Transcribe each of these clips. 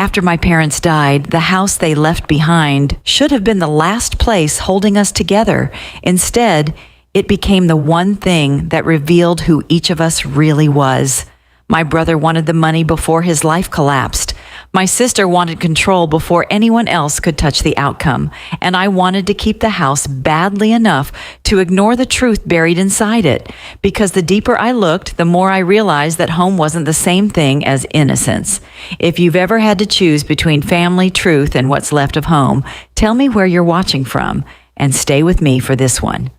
After my parents died, the house they left behind should have been the last place holding us together. Instead, it became the one thing that revealed who each of us really was. My brother wanted the money before his life collapsed. My sister wanted control before anyone else could touch the outcome. And I wanted to keep the house badly enough to ignore the truth buried inside it. Because the deeper I looked, the more I realized that home wasn't the same thing as innocence. If you've ever had to choose between family, truth, and what's left of home, tell me where you're watching from, and stay with me for this one.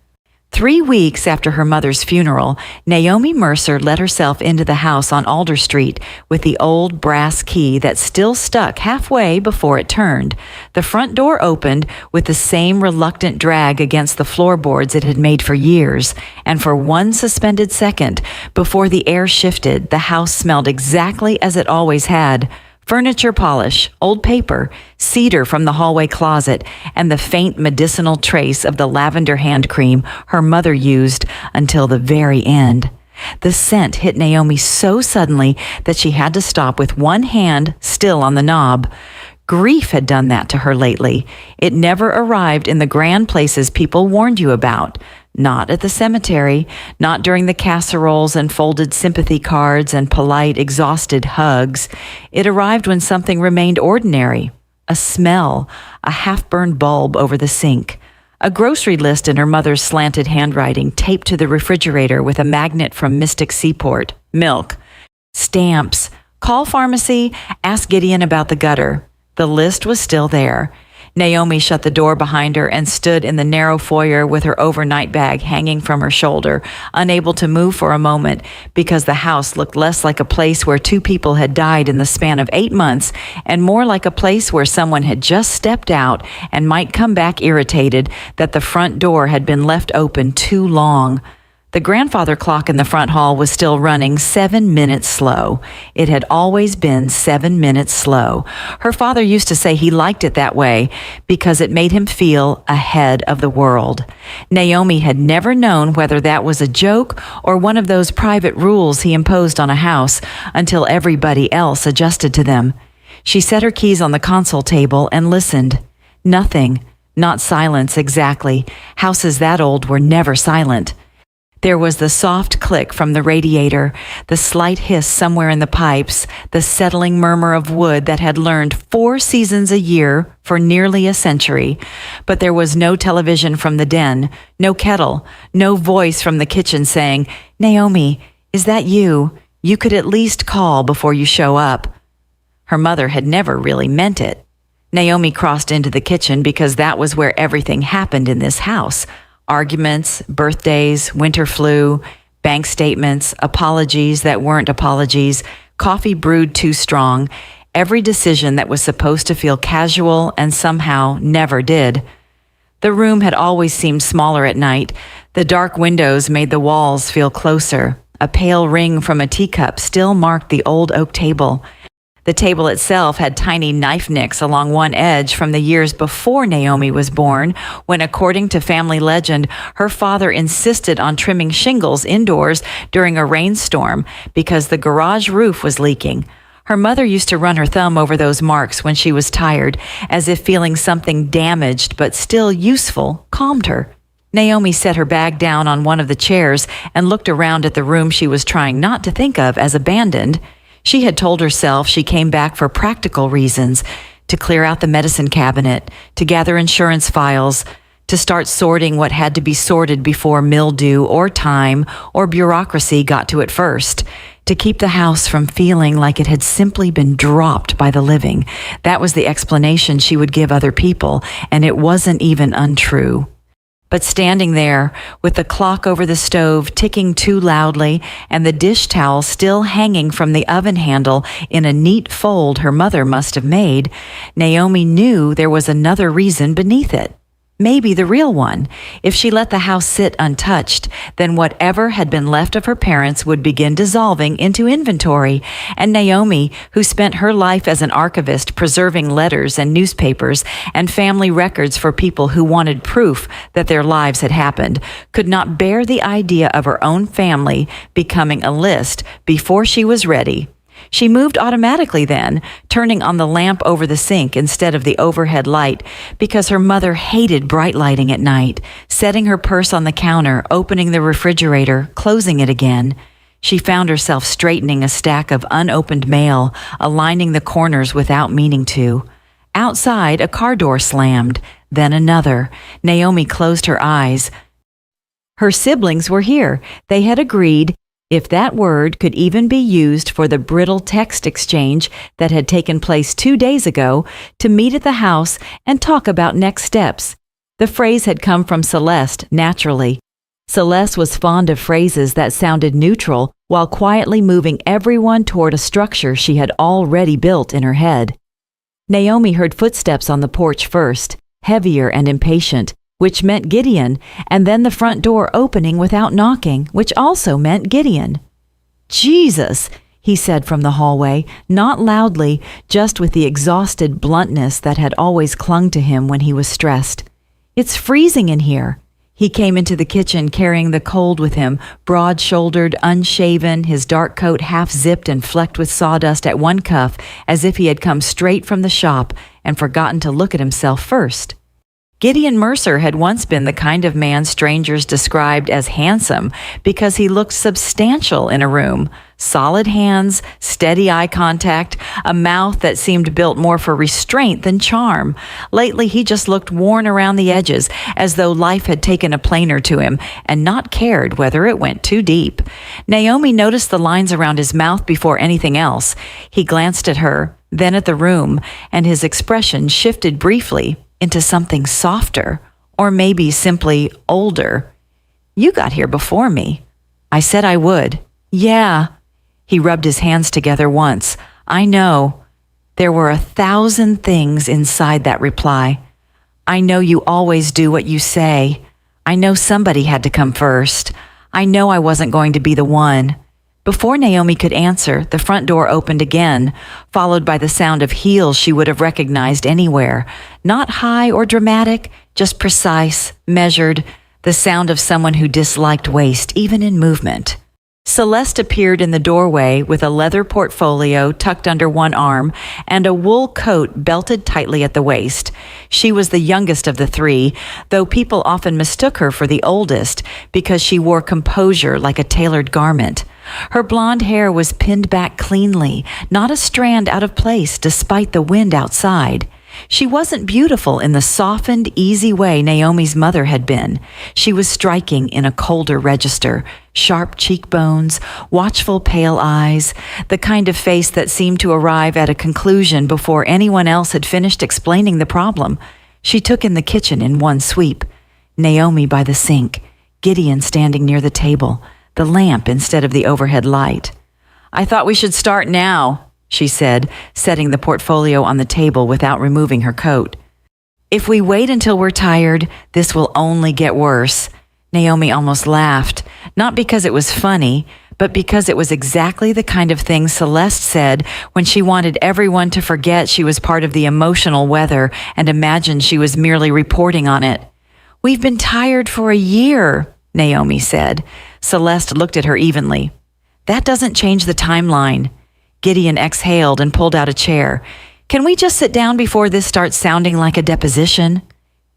3 weeks after her mother's funeral, Naomi Mercer let herself into the house on Alder Street with the old brass key that still stuck halfway before it turned. The front door opened with the same reluctant drag against the floorboards it had made for years, and for one suspended second, before the air shifted, the house smelled exactly as it always had. Furniture polish, old paper, cedar from the hallway closet, and the faint medicinal trace of the lavender hand cream her mother used until the very end. The scent hit Naomi so suddenly that she had to stop with one hand still on the knob. Grief had done that to her lately. It never arrived in the grand places people warned you about. Not at the cemetery, not during the casseroles and folded sympathy cards and polite, exhausted hugs. It arrived when something remained ordinary. A smell, a half-burned bulb over the sink. A grocery list in her mother's slanted handwriting taped to the refrigerator with a magnet from Mystic Seaport. Milk. Stamps. Call pharmacy. Ask Gideon about the gutter. The list was still there. Naomi shut the door behind her and stood in the narrow foyer with her overnight bag hanging from her shoulder, unable to move for a moment because the house looked less like a place where 2 people had died in the span of 8 months and more like a place where someone had just stepped out and might come back irritated that the front door had been left open too long. The grandfather clock in the front hall was still running 7 minutes slow. It had always been 7 minutes slow. Her father used to say he liked it that way because it made him feel ahead of the world. Naomi had never known whether that was a joke or one of those private rules he imposed on a house until everybody else adjusted to them. She set her keys on the console table and listened. Nothing. Not silence exactly. Houses that old were never silent. There was the soft click from the radiator, the slight hiss somewhere in the pipes, the settling murmur of wood that had learned 4 seasons a year for nearly a century. But there was no television from the den, no kettle, no voice from the kitchen saying, "Naomi, is that you? You could at least call before you show up." Her mother had never really meant it. Naomi crossed into the kitchen because that was where everything happened in this house. Arguments, birthdays, winter flu, bank statements, apologies that weren't apologies, coffee brewed too strong, every decision that was supposed to feel casual and somehow never did. The room had always seemed smaller at night. The dark windows made the walls feel closer. A pale ring from a teacup still marked the old oak table. The table itself had tiny knife nicks along one edge from the years before Naomi was born, when, according to family legend, her father insisted on trimming shingles indoors during a rainstorm because the garage roof was leaking. Her mother used to run her thumb over those marks when she was tired, as if feeling something damaged but still useful calmed her. Naomi set her bag down on one of the chairs and looked around at the room she was trying not to think of as abandoned. She had told herself she came back for practical reasons, to clear out the medicine cabinet, to gather insurance files, to start sorting what had to be sorted before mildew or time or bureaucracy got to it first, to keep the house from feeling like it had simply been dropped by the living. That was the explanation she would give other people, and it wasn't even untrue. But standing there, with the clock over the stove ticking too loudly and the dish towel still hanging from the oven handle in a neat fold her mother must have made, Naomi knew there was another reason beneath it. Maybe the real one. If she let the house sit untouched, then whatever had been left of her parents would begin dissolving into inventory. And Naomi, who spent her life as an archivist preserving letters and newspapers and family records for people who wanted proof that their lives had happened, could not bear the idea of her own family becoming a list before she was ready. She moved automatically then, turning on the lamp over the sink instead of the overhead light because her mother hated bright lighting at night, setting her purse on the counter, opening the refrigerator, closing it again. She found herself straightening a stack of unopened mail, aligning the corners without meaning to. Outside, a car door slammed, then another. Naomi closed her eyes. Her siblings were here. They had agreed, if that word could even be used for the brittle text exchange that had taken place 2 days ago, to meet at the house and talk about next steps. The phrase had come from Celeste, naturally. Celeste was fond of phrases that sounded neutral while quietly moving everyone toward a structure she had already built in her head. Naomi heard footsteps on the porch first, heavier and impatient, which meant Gideon, and then the front door opening without knocking, which also meant Gideon. "Jesus," he said from the hallway, not loudly, just with the exhausted bluntness that had always clung to him when he was stressed. "It's freezing in here." He came into the kitchen carrying the cold with him, broad-shouldered, unshaven, his dark coat half-zipped and flecked with sawdust at one cuff, as if he had come straight from the shop and forgotten to look at himself first. Gideon Mercer had once been the kind of man strangers described as handsome because he looked substantial in a room. Solid hands, steady eye contact, a mouth that seemed built more for restraint than charm. Lately, he just looked worn around the edges, as though life had taken a planer to him and not cared whether it went too deep. Naomi noticed the lines around his mouth before anything else. He glanced at her, then at the room, and his expression shifted briefly into something softer, or maybe simply older. "You got here before me." "I said I would." "Yeah." He rubbed his hands together once. "I know." There were 1,000 things inside that reply. "I know you always do what you say. I know somebody had to come first. I know I wasn't going to be the one." Before Naomi could answer, the front door opened again, followed by the sound of heels she would have recognized anywhere. Not high or dramatic, just precise, measured, the sound of someone who disliked waste, even in movement. Celeste appeared in the doorway with a leather portfolio tucked under one arm and a wool coat belted tightly at the waist. She was the youngest of the three, though people often mistook her for the oldest because she wore composure like a tailored garment. Her blonde hair was pinned back cleanly, not a strand out of place despite the wind outside. She wasn't beautiful in the softened, easy way Naomi's mother had been. She was striking in a colder register. Sharp cheekbones, watchful pale eyes, the kind of face that seemed to arrive at a conclusion before anyone else had finished explaining the problem. She took in the kitchen in one sweep. Naomi by the sink, Gideon standing near the table, the lamp instead of the overhead light. "I thought we should start now," she said, setting the portfolio on the table without removing her coat. "If we wait until we're tired, this will only get worse." Naomi almost laughed, not because it was funny, but because it was exactly the kind of thing Celeste said when she wanted everyone to forget she was part of the emotional weather and imagined she was merely reporting on it. "We've been tired for a year," Naomi said. Celeste looked at her evenly. "That doesn't change the timeline." Gideon exhaled and pulled out a chair. "Can we just sit down before this starts sounding like a deposition?"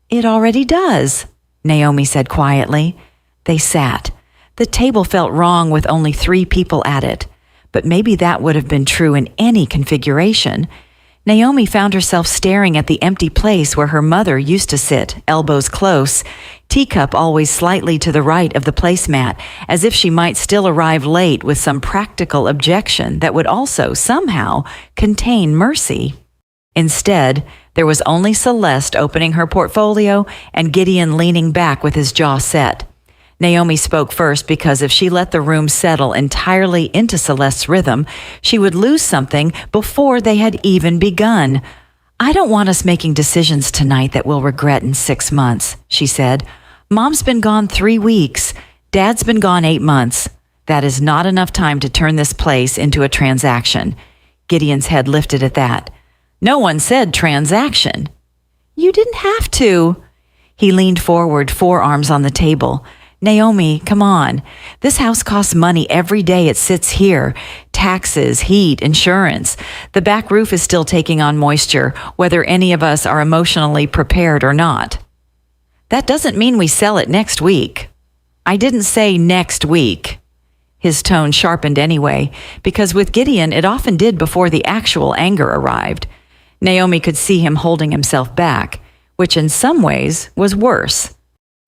"It already does," Naomi said quietly. They sat. The table felt wrong with only 3 people at it, but maybe that would have been true in any configuration. Naomi found herself staring at the empty place where her mother used to sit, elbows close, teacup always slightly to the right of the placemat, as if she might still arrive late with some practical objection that would also, somehow, contain mercy. Instead, there was only Celeste opening her portfolio and Gideon leaning back with his jaw set. Naomi spoke first because if she let the room settle entirely into Celeste's rhythm, she would lose something before they had even begun. "I don't want us making decisions tonight that we'll regret in 6 months," she said. "Mom's been gone 3 weeks. Dad's been gone 8 months. That is not enough time to turn this place into a transaction." Gideon's head lifted at that. "No one said transaction." "You didn't have to." He leaned forward, forearms on the table. Naomi, come on. This house costs money every day it sits here. Taxes, heat, insurance. The back roof is still taking on moisture, whether any of us are emotionally prepared or not. That doesn't mean we sell it next week. I didn't say next week. His tone sharpened anyway, because with Gideon it often did before the actual anger arrived. Naomi could see him holding himself back, which in some ways was worse.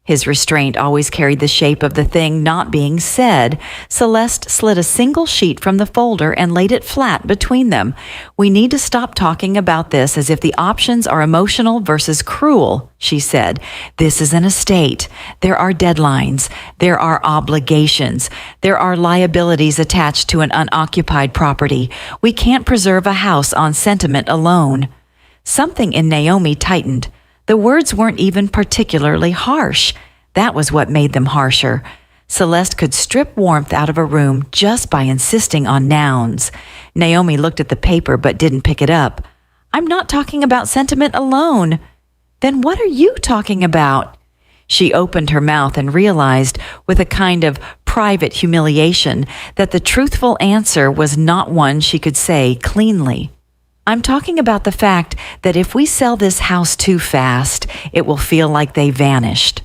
His restraint always carried the shape of the thing not being said. Celeste slid a single sheet from the folder and laid it flat between them. We need to stop talking about this as if the options are emotional versus cruel, she said. This is an estate. There are deadlines. There are obligations. There are liabilities attached to an unoccupied property. We can't preserve a house on sentiment alone. Something in Naomi tightened. The words weren't even particularly harsh. That was what made them harsher. Celeste could strip warmth out of a room just by insisting on nouns. Naomi looked at the paper but didn't pick it up. I'm not talking about sentiment alone. Then what are you talking about? She opened her mouth and realized, with a kind of private humiliation, that the truthful answer was not one she could say cleanly. I'm talking about the fact that if we sell this house too fast, it will feel like they vanished.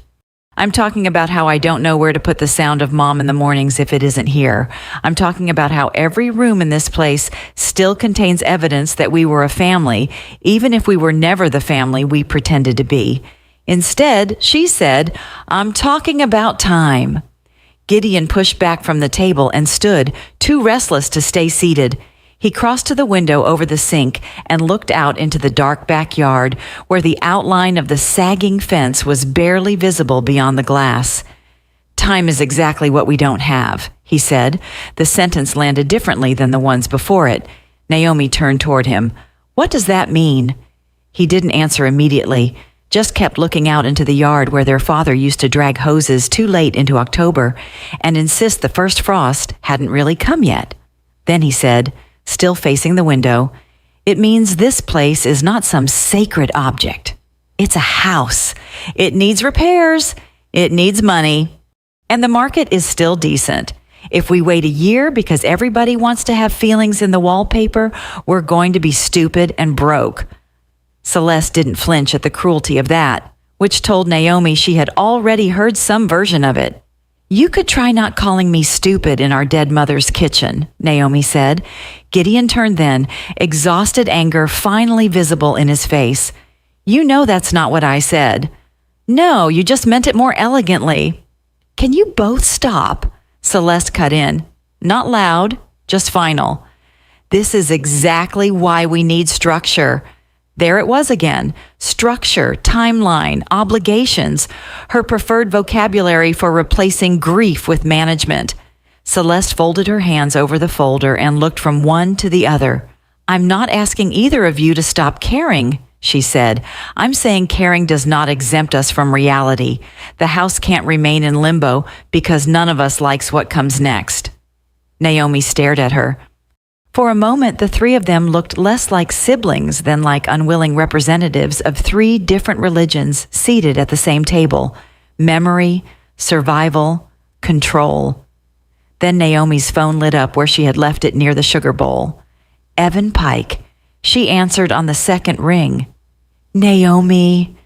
I'm talking about how I don't know where to put the sound of Mom in the mornings if it isn't here. I'm talking about how every room in this place still contains evidence that we were a family, even if we were never the family we pretended to be. Instead, she said, I'm talking about time. Gideon pushed back from the table and stood, too restless to stay seated. He crossed to the window over the sink and looked out into the dark backyard where the outline of the sagging fence was barely visible beyond the glass. Time is exactly what we don't have, he said. The sentence landed differently than the ones before it. Naomi turned toward him. What does that mean? He didn't answer immediately, just kept looking out into the yard where their father used to drag hoses too late into October and insist the first frost hadn't really come yet. Then he said, still facing the window, it means this place is not some sacred object. It's a house. It needs repairs. It needs money. And the market is still decent. If we wait a year because everybody wants to have feelings in the wallpaper, we're going to be stupid and broke. Celeste didn't flinch at the cruelty of that, which told Naomi she had already heard some version of it. You could try not calling me stupid in our dead mother's kitchen, Naomi said. Gideon turned then, exhausted anger finally visible in his face. You know that's not what I said. No, you just meant it more elegantly. Can you both stop? Celeste cut in. Not loud, just final. This is exactly why we need structure. There it was again. Structure, timeline, obligations. Her preferred vocabulary for replacing grief with management. Celeste folded her hands over the folder and looked from one to the other. I'm not asking either of you to stop caring, she said. I'm saying caring does not exempt us from reality. The house can't remain in limbo because none of us likes what comes next. Naomi stared at her. For a moment, the three of them looked less like siblings than like unwilling representatives of three different religions seated at the same table. Memory, survival, control. Then Naomi's phone lit up where she had left it near the sugar bowl. Evan Pike. She answered on the second ring. Naomi.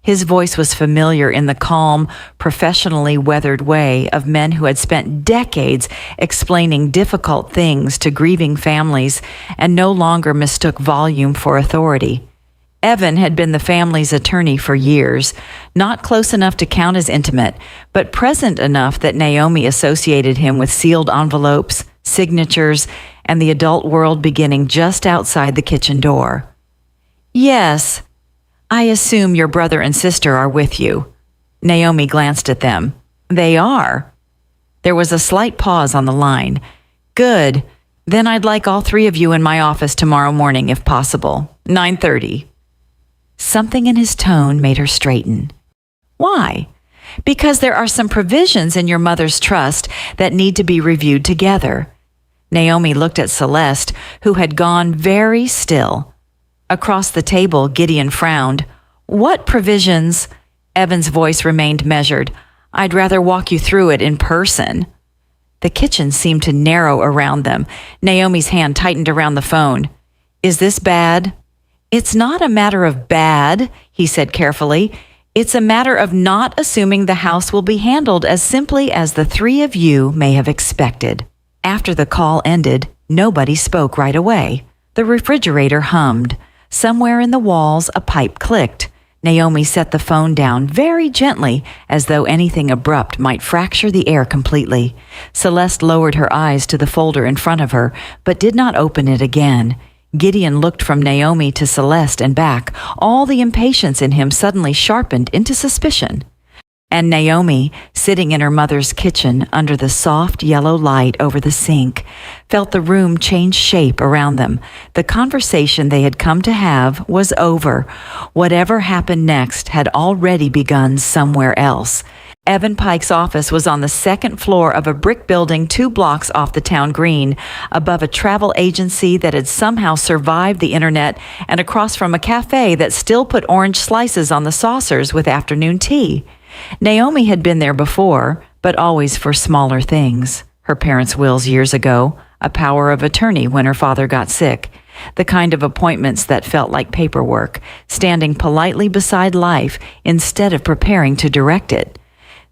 His voice was familiar in the calm, professionally weathered way of men who had spent decades explaining difficult things to grieving families and no longer mistook volume for authority. Evan had been the family's attorney for years, not close enough to count as intimate, but present enough that Naomi associated him with sealed envelopes, signatures, and the adult world beginning just outside the kitchen door. Yes. I assume your brother and sister are with you. Naomi glanced at them. They are. There was a slight pause on the line. Good. Then I'd like all three of you in my office tomorrow morning, if possible. 9:30. Something in his tone made her straighten. Why? Because there are some provisions in your mother's trust that need to be reviewed together. Naomi looked at Celeste, who had gone very still. Across the table, Gideon frowned. What provisions? Evan's voice remained measured. I'd rather walk you through it in person. The kitchen seemed to narrow around them. Naomi's hand tightened around the phone. Is this bad? It's not a matter of bad, he said carefully. It's a matter of not assuming the house will be handled as simply as the three of you may have expected. After the call ended, nobody spoke right away. The refrigerator hummed. Somewhere in the walls, a pipe clicked. Naomi set the phone down very gently, as though anything abrupt might fracture the air completely. Celeste lowered her eyes to the folder in front of her, but did not open it again. Gideon looked from Naomi to Celeste and back. All the impatience in him suddenly sharpened into suspicion. And Naomi, sitting in her mother's kitchen under the soft yellow light over the sink, felt the room change shape around them. The conversation they had come to have was over. Whatever happened next had already begun somewhere else. Evan Pike's office was on the second floor of a brick building 2 blocks off the town green, above a travel agency that had somehow survived the internet and across from a cafe that still put orange slices on the saucers with afternoon tea. Naomi had been there before, but always for smaller things. Her parents' wills years ago, a power of attorney when her father got sick, the kind of appointments that felt like paperwork, standing politely beside life instead of preparing to direct it.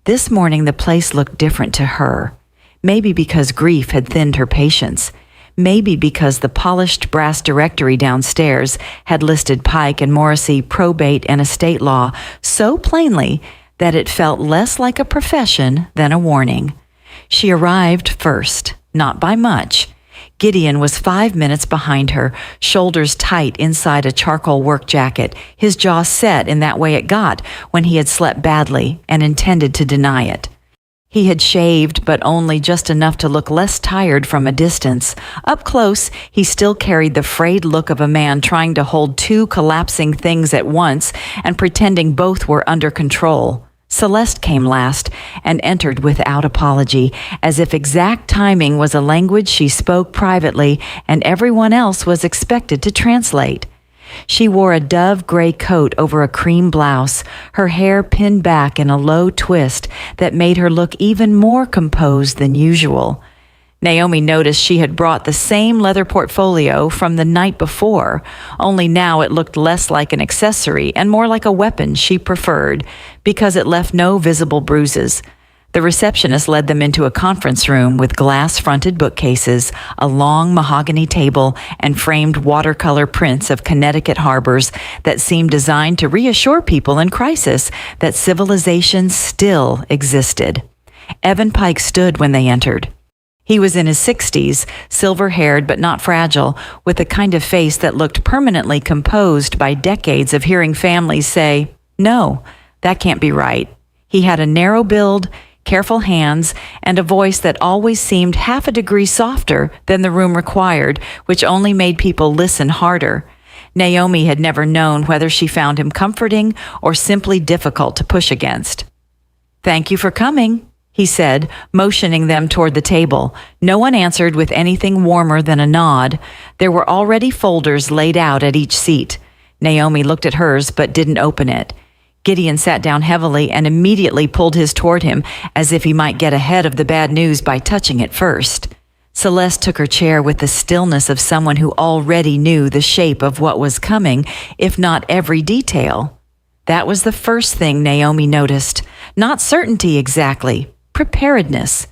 This morning the place looked different to her. Maybe because grief had thinned her patience. Maybe because the polished brass directory downstairs had listed Pike and Morrissey probate and estate law so plainly that it felt less like a profession than a warning. She arrived first, not by much. Gideon was 5 minutes behind her, shoulders tight inside a charcoal work jacket, his jaw set in that way it got when he had slept badly and intended to deny it. He had shaved, but only just enough to look less tired from a distance. Up close, he still carried the frayed look of a man trying to hold 2 collapsing things at once and pretending both were under control. Celeste came last and entered without apology, as if exact timing was a language she spoke privately and everyone else was expected to translate. She wore a dove gray coat over a cream blouse, her hair pinned back in a low twist that made her look even more composed than usual. Naomi noticed she had brought the same leather portfolio from the night before, only now it looked less like an accessory and more like a weapon she preferred, because it left no visible bruises. The receptionist led them into a conference room with glass-fronted bookcases, a long mahogany table, and framed watercolor prints of Connecticut harbors that seemed designed to reassure people in crisis that civilization still existed. Evan Pike stood when they entered. He was in his 60s, silver-haired but not fragile, with a kind of face that looked permanently composed by decades of hearing families say, "No, that can't be right." He had a narrow build, careful hands, and a voice that always seemed half a degree softer than the room required, which only made people listen harder. Naomi had never known whether she found him comforting or simply difficult to push against. "Thank you for coming," he said, motioning them toward the table. No one answered with anything warmer than a nod. There were already folders laid out at each seat. Naomi looked at hers but didn't open it. Gideon sat down heavily and immediately pulled his toward him, as if he might get ahead of the bad news by touching it first. Celeste took her chair with the stillness of someone who already knew the shape of what was coming, if not every detail. That was the first thing Naomi noticed. Not certainty exactly. Preparedness.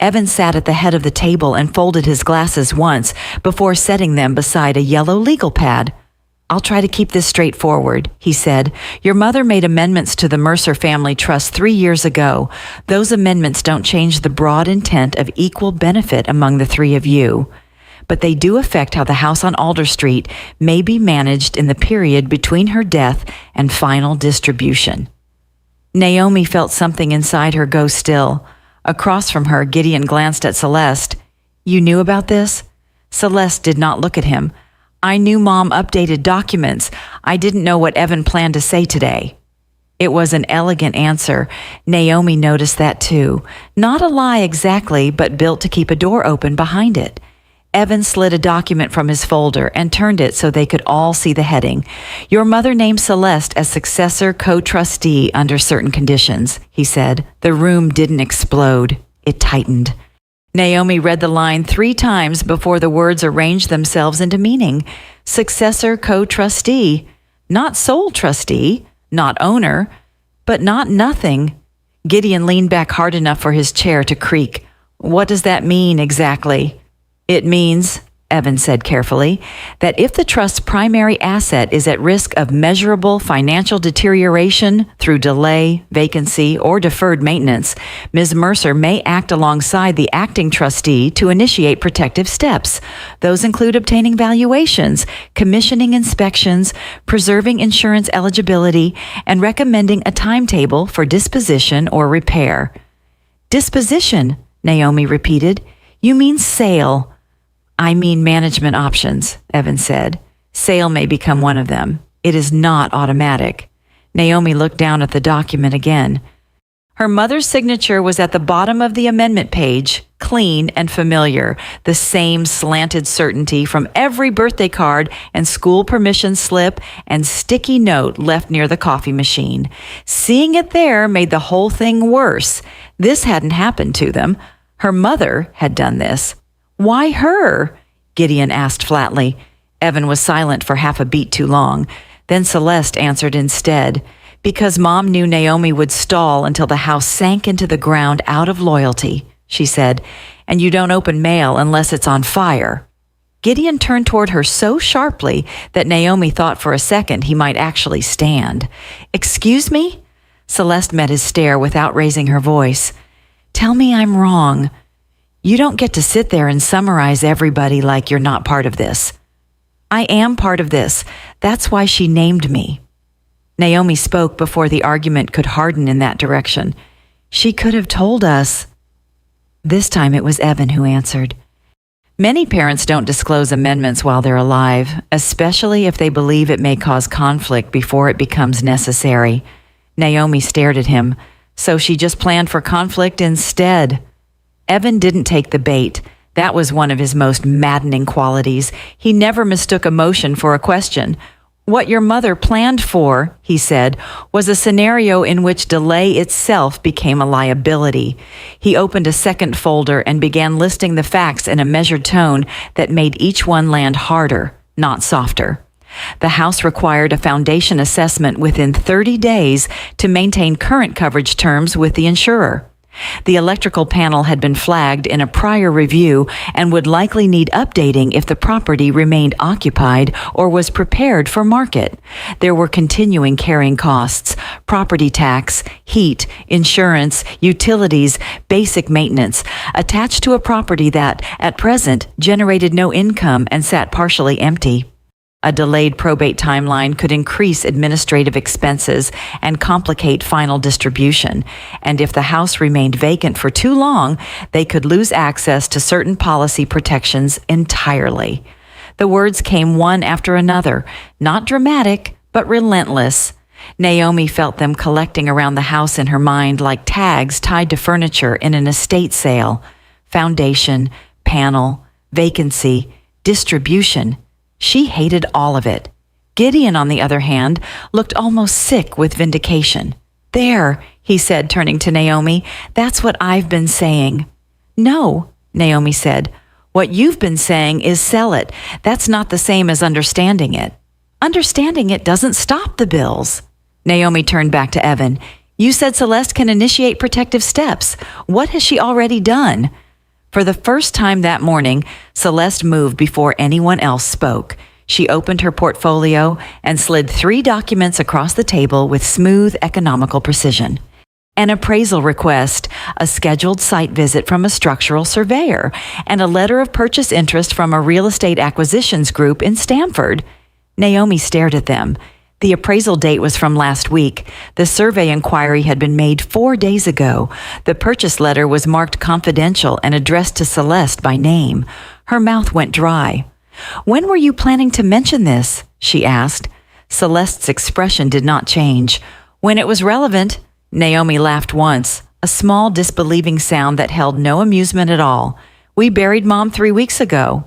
Evan sat at the head of the table and folded his glasses once before setting them beside a yellow legal pad. "I'll try to keep this straightforward," he said. "Your mother made amendments to the Mercer Family Trust 3 years ago. Those amendments don't change the broad intent of equal benefit among the three of you, but they do affect how the house on Alder Street may be managed in the period between her death and final distribution." Naomi felt something inside her go still. Across from her, Gideon glanced at Celeste. "You knew about this?" Celeste did not look at him. "I knew Mom updated documents. I didn't know what Evan planned to say today." It was an elegant answer. Naomi noticed that too. Not a lie exactly, but built to keep a door open behind it. Evan slid a document from his folder and turned it so they could all see the heading. Your mother named Celeste as successor co-trustee under certain conditions, he said. The room didn't explode. It tightened. Naomi read the line 3 times before the words arranged themselves into meaning. Successor co-trustee, not sole trustee, not owner, but not nothing. Gideon leaned back hard enough for his chair to creak. What does that mean exactly? It means, Evan said carefully, that if the trust's primary asset is at risk of measurable financial deterioration through delay, vacancy, or deferred maintenance, Ms. Mercer may act alongside the acting trustee to initiate protective steps. Those include obtaining valuations, commissioning inspections, preserving insurance eligibility, and recommending a timetable for disposition or repair. Disposition, Naomi repeated. You mean sale. I mean management options, Evan said. Sale may become one of them. It is not automatic. Naomi looked down at the document again. Her mother's signature was at the bottom of the amendment page, clean and familiar, the same slanted certainty from every birthday card and school permission slip and sticky note left near the coffee machine. Seeing it there made the whole thing worse. This hadn't happened to them. Her mother had done this. Why her? Gideon asked flatly. Evan was silent for half a beat too long. Then Celeste answered instead. Because Mom knew Naomi would stall until the house sank into the ground out of loyalty, she said, and you don't open mail unless it's on fire. Gideon turned toward her so sharply that Naomi thought for a second he might actually stand. Excuse me? Celeste met his stare without raising her voice. Tell me I'm wrong. You don't get to sit there and summarize everybody like you're not part of this. I am part of this. That's why she named me. Naomi spoke before the argument could harden in that direction. She could have told us. This time it was Evan who answered. Many parents don't disclose amendments while they're alive, especially if they believe it may cause conflict before it becomes necessary. Naomi stared at him. So she just planned for conflict instead. Evan didn't take the bait. That was one of his most maddening qualities. He never mistook emotion for a question. What your mother planned for, he said, was a scenario in which delay itself became a liability. He opened a second folder and began listing the facts in a measured tone that made each one land harder, not softer. The house required a foundation assessment within 30 days to maintain current coverage terms with the insurer. The electrical panel had been flagged in a prior review and would likely need updating if the property remained occupied or was prepared for market. There were continuing carrying costs, property tax, heat, insurance, utilities, basic maintenance, attached to a property that, at present, generated no income and sat partially empty. A delayed probate timeline could increase administrative expenses and complicate final distribution, and if the house remained vacant for too long, they could lose access to certain policy protections entirely. The words came one after another, not dramatic, but relentless. Naomi felt them collecting around the house in her mind like tags tied to furniture in an estate sale. Foundation, panel, vacancy, distribution. She hated all of it. Gideon, on the other hand, looked almost sick with vindication. There, he said, turning to Naomi, that's what I've been saying. No, Naomi said. What you've been saying is sell it. That's not the same as understanding it. Understanding it doesn't stop the bills. Naomi turned back to Evan. You said Celeste can initiate protective steps. What has she already done? For the first time that morning, Celeste moved before anyone else spoke. She opened her portfolio and slid 3 documents across the table with smooth, economical precision. An appraisal request, a scheduled site visit from a structural surveyor, and a letter of purchase interest from a real estate acquisitions group in Stamford. Naomi stared at them. The appraisal date was from last week. The survey inquiry had been made 4 days ago. The purchase letter was marked confidential and addressed to Celeste by name. Her mouth went dry. When were you planning to mention this? She asked. Celeste's expression did not change. When it was relevant, Naomi laughed once, a small disbelieving sound that held no amusement at all. We buried Mom 3 weeks ago.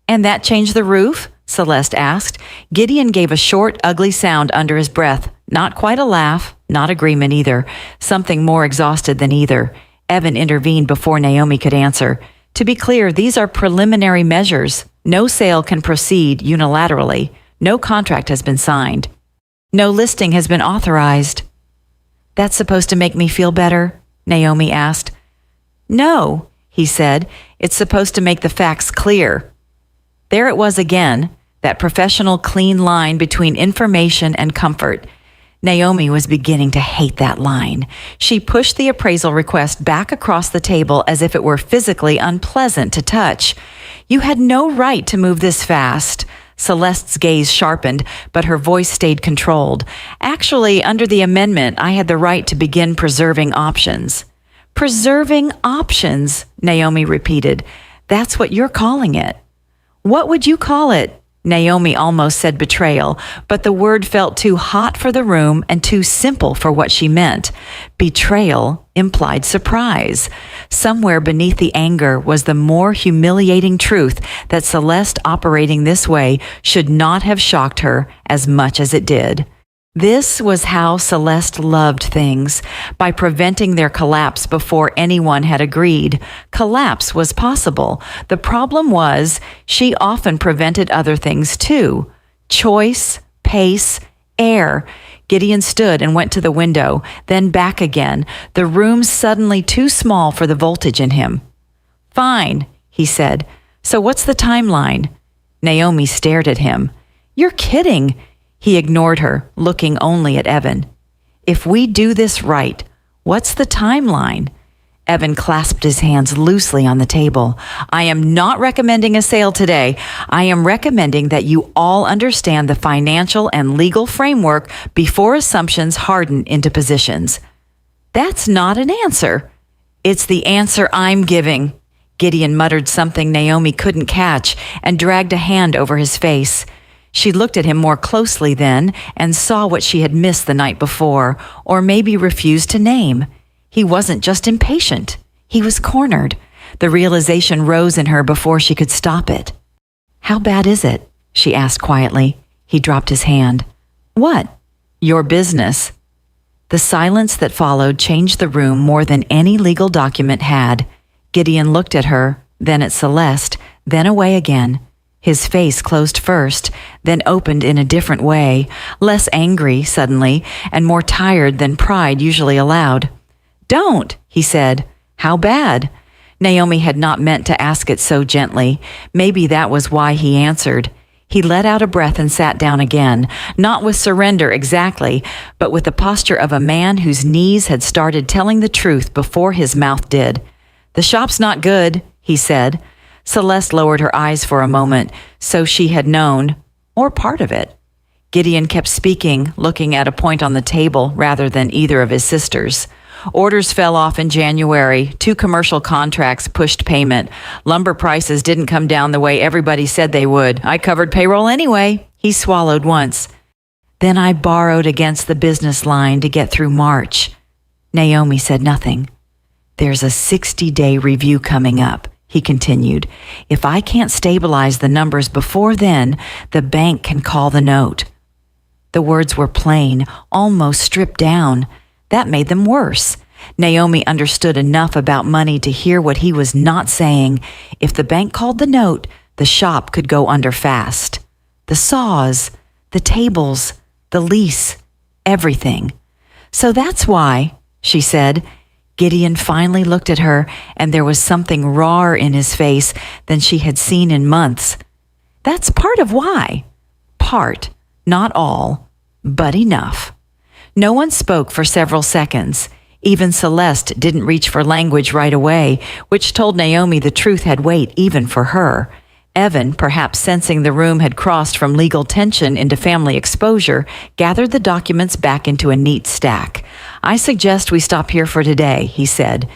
And that changed the roof? Celeste asked. Gideon gave a short, ugly sound under his breath. Not quite a laugh, not agreement either. Something more exhausted than either. Evan intervened before Naomi could answer. To be clear, these are preliminary measures. No sale can proceed unilaterally. No contract has been signed. No listing has been authorized. That's supposed to make me feel better? Naomi asked. No, he said. It's supposed to make the facts clear. There it was again, that professional clean line between information and comfort. Naomi was beginning to hate that line. She pushed the appraisal request back across the table as if it were physically unpleasant to touch. You had no right to move this fast. Celeste's gaze sharpened, but her voice stayed controlled. Actually, under the amendment, I had the right to begin preserving options. Preserving options, Naomi repeated. That's what you're calling it. What would you call it? Naomi almost said betrayal, but the word felt too hot for the room and too simple for what she meant. Betrayal implied surprise. Somewhere beneath the anger was the more humiliating truth that Celeste operating this way should not have shocked her as much as it did. This was how Celeste loved things, by preventing their collapse before anyone had agreed. Collapse was possible. The problem was she often prevented other things too. Choice, pace, air. Gideon stood and went to the window, then back again, the room suddenly too small for the voltage in him. Fine, he said. So what's the timeline? Naomi stared at him. You're kidding. He ignored her, looking only at Evan. If we do this right, what's the timeline? Evan clasped his hands loosely on the table. I am not recommending a sale today. I am recommending that you all understand the financial and legal framework before assumptions harden into positions. That's not an answer. It's the answer I'm giving. Gideon muttered something Naomi couldn't catch and dragged a hand over his face. She looked at him more closely then and saw what she had missed the night before, or maybe refused to name. He wasn't just impatient. He was cornered. The realization rose in her before she could stop it. How bad is it? She asked quietly. He dropped his hand. What? Your business. The silence that followed changed the room more than any legal document had. Gideon looked at her, then at Celeste, then away again. His face closed first, then opened in a different way, less angry suddenly, and more tired than pride usually allowed. Don't, he said. How bad? Naomi had not meant to ask it so gently. Maybe that was why he answered. He let out a breath and sat down again, not with surrender exactly, but with the posture of a man whose knees had started telling the truth before his mouth did. The shop's not good, he said. Celeste lowered her eyes for a moment, so she had known, or part of it. Gideon kept speaking, looking at a point on the table rather than either of his sisters. Orders fell off in January. 2 commercial contracts pushed payment. Lumber prices didn't come down the way everybody said they would. I covered payroll anyway. He swallowed once. Then I borrowed against the business line to get through March. Naomi said nothing. There's a 60-day review coming up, he continued. If I can't stabilize the numbers before then, the bank can call the note. The words were plain, almost stripped down. That made them worse. Naomi understood enough about money to hear what he was not saying. If the bank called the note, the shop could go under fast. The saws, the tables, the lease, everything. So that's why, she said. Gideon finally looked at her, and there was something rawer in his face than she had seen in months. That's part of why. Part, not all, but enough. No one spoke for several seconds. Even Celeste didn't reach for language right away, which told Naomi the truth had weight even for her. Evan, perhaps sensing the room had crossed from legal tension into family exposure, gathered the documents back into a neat stack. I suggest we stop here for today, he said.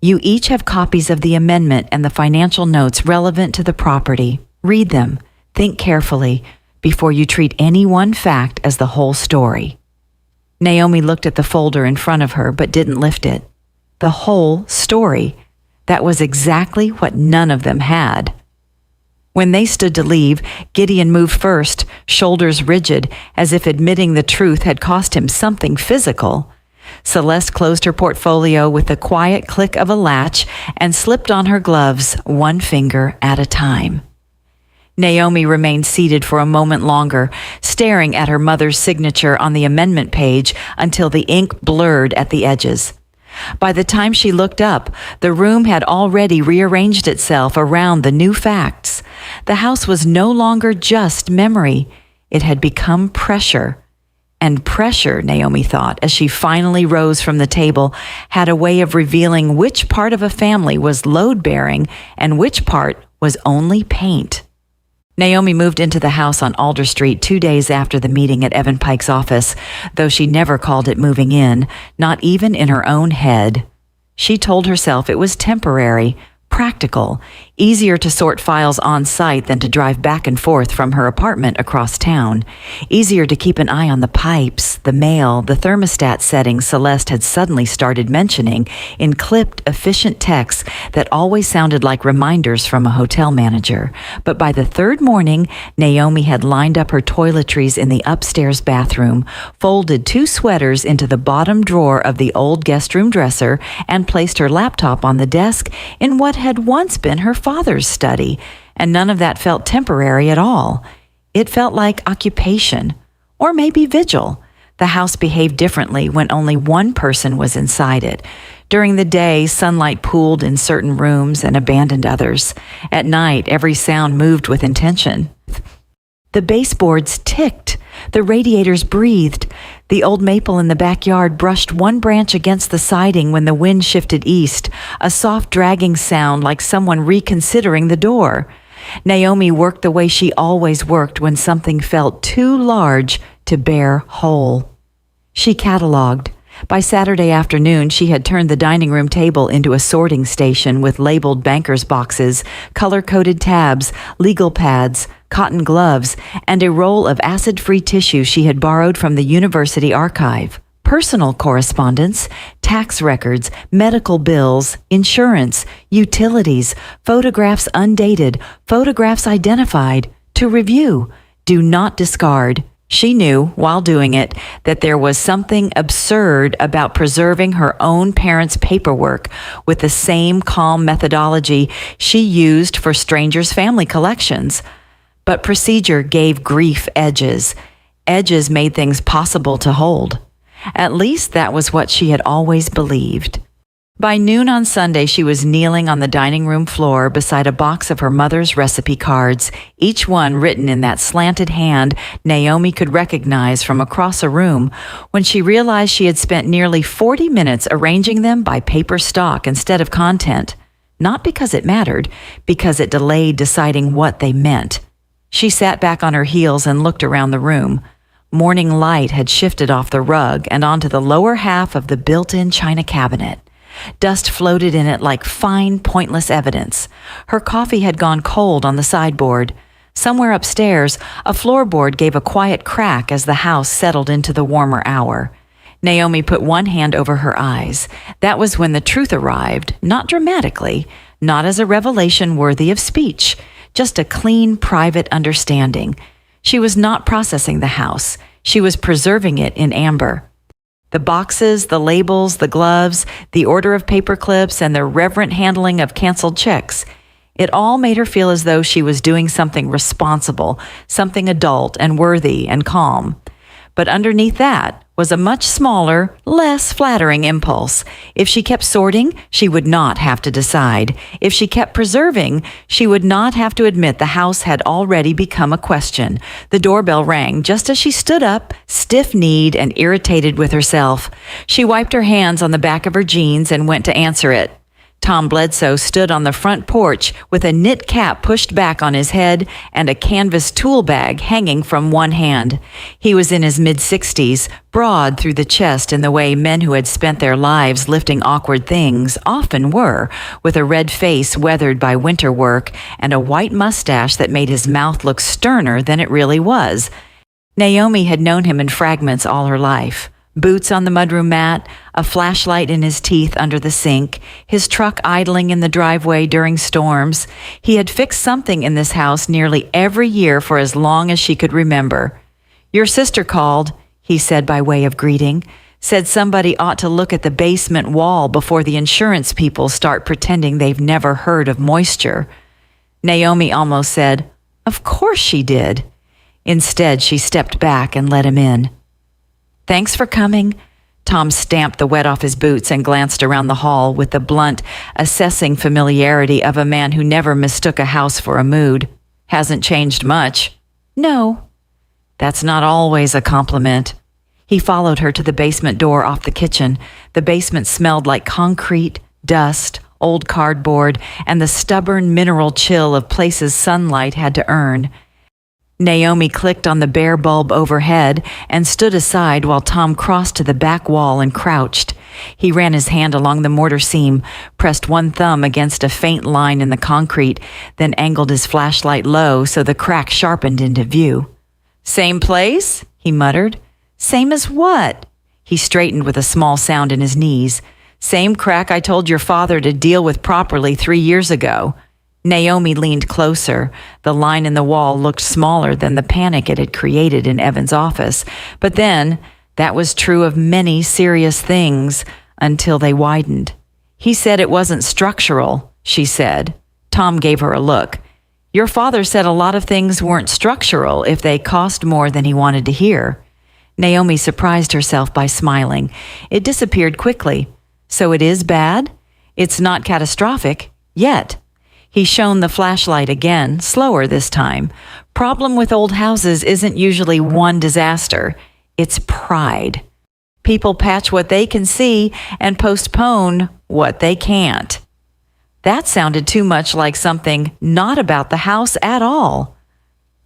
You each have copies of the amendment and the financial notes relevant to the property. Read them. Think carefully before you treat any one fact as the whole story. Naomi looked at the folder in front of her but didn't lift it. The whole story. That was exactly what none of them had. When they stood to leave, Gideon moved first, shoulders rigid, as if admitting the truth had cost him something physical. Celeste closed her portfolio with the quiet click of a latch and slipped on her gloves, one finger at a time. Naomi remained seated for a moment longer, staring at her mother's signature on the amendment page until the ink blurred at the edges. By the time she looked up, the room had already rearranged itself around the new facts. The house was no longer just memory. It had become pressure. And pressure, Naomi thought, as she finally rose from the table, had a way of revealing which part of a family was load-bearing and which part was only paint. Naomi moved into the house on Alder Street 2 days after the meeting at Evan Pike's office, though she never called it moving in, not even in her own head. She told herself it was temporary, practical, easier to sort files on site than to drive back and forth from her apartment across town, easier to keep an eye on the pipes, the mail, the thermostat settings Celeste had suddenly started mentioning in clipped, efficient texts that always sounded like reminders from a hotel manager. But by the third morning, Naomi had lined up her toiletries in the upstairs bathroom, folded 2 sweaters into the bottom drawer of the old guest room dresser, and placed her laptop on the desk in what had once been her father's study, and none of that felt temporary at all. It felt like occupation, or maybe vigil. The house behaved differently when only one person was inside it. During the day, sunlight pooled in certain rooms and abandoned others. At night, every sound moved with intention. The baseboards ticked. The radiators breathed. The old maple in the backyard brushed one branch against the siding when the wind shifted east, a soft dragging sound like someone reconsidering the door. Naomi worked the way she always worked when something felt too large to bear whole. She cataloged. By Saturday afternoon, she had turned the dining room table into a sorting station with labeled banker's boxes, color-coded tabs, legal pads, cotton gloves, and a roll of acid-free tissue she had borrowed from the university archive. Personal correspondence, tax records, medical bills, insurance, utilities, photographs undated, photographs identified. To review. Do not discard. She knew, while doing it, that there was something absurd about preserving her own parents' paperwork with the same calm methodology she used for strangers' family collections. But procedure gave grief edges. Edges made things possible to hold. At least that was what she had always believed. By noon on Sunday, she was kneeling on the dining room floor beside a box of her mother's recipe cards, each one written in that slanted hand Naomi could recognize from across a room, when she realized she had spent nearly 40 minutes arranging them by paper stock instead of content. Not because it mattered, because it delayed deciding what they meant. She sat back on her heels and looked around the room. Morning light had shifted off the rug and onto the lower half of the built-in china cabinet. Dust floated in it like fine, pointless evidence. Her coffee had gone cold on the sideboard. Somewhere upstairs, a floorboard gave a quiet crack as the house settled into the warmer hour. Naomi put one hand over her eyes. That was when the truth arrived, not dramatically, not as a revelation worthy of speech, just a clean, private understanding. She was not processing the house. She was preserving it in amber. The boxes, the labels, the gloves, the order of paper clips, and the reverent handling of canceled checks. It all made her feel as though she was doing something responsible, something adult and worthy and calm. But underneath that was a much smaller, less flattering impulse. If she kept sorting, she would not have to decide. If she kept preserving, she would not have to admit the house had already become a question. The doorbell rang just as she stood up, stiff-kneed and irritated with herself. She wiped her hands on the back of her jeans and went to answer it. Tom Bledsoe stood on the front porch with a knit cap pushed back on his head and a canvas tool bag hanging from one hand. He was in his mid-60s, broad through the chest in the way men who had spent their lives lifting awkward things often were, with a red face weathered by winter work and a white mustache that made his mouth look sterner than it really was. Naomi had known him in fragments all her life. Boots on the mudroom mat, a flashlight in his teeth under the sink, his truck idling in the driveway during storms. He had fixed something in this house nearly every year for as long as she could remember. "Your sister called," he said by way of greeting. "Said somebody ought to look at the basement wall before the insurance people start pretending they've never heard of moisture." Naomi almost said, "Of course she did." Instead, she stepped back and let him in. "Thanks for coming." Tom stamped the wet off his boots and glanced around the hall with the blunt, assessing familiarity of a man who never mistook a house for a mood. "Hasn't changed much." "No." "That's not always a compliment." He followed her to the basement door off the kitchen. The basement smelled like concrete, dust, old cardboard, and the stubborn mineral chill of places sunlight had to earn. Naomi clicked on the bare bulb overhead and stood aside while Tom crossed to the back wall and crouched. He ran his hand along the mortar seam, pressed one thumb against a faint line in the concrete, then angled his flashlight low so the crack sharpened into view. "Same place?" he muttered. "Same as what?" He straightened with a small sound in his knees. "Same crack I told your father to deal with properly 3 years ago." Naomi leaned closer. The line in the wall looked smaller than the panic it had created in Evan's office. But then, that was true of many serious things until they widened. "He said it wasn't structural," she said. Tom gave her a look. "Your father said a lot of things weren't structural if they cost more than he wanted to hear." Naomi surprised herself by smiling. It disappeared quickly. "So it is bad? It's not catastrophic, yet." He shone the flashlight again, slower this time. Problem with old houses isn't usually one disaster. It's pride. People patch what they can see and postpone what they can't. That sounded too much like something not about the house at all.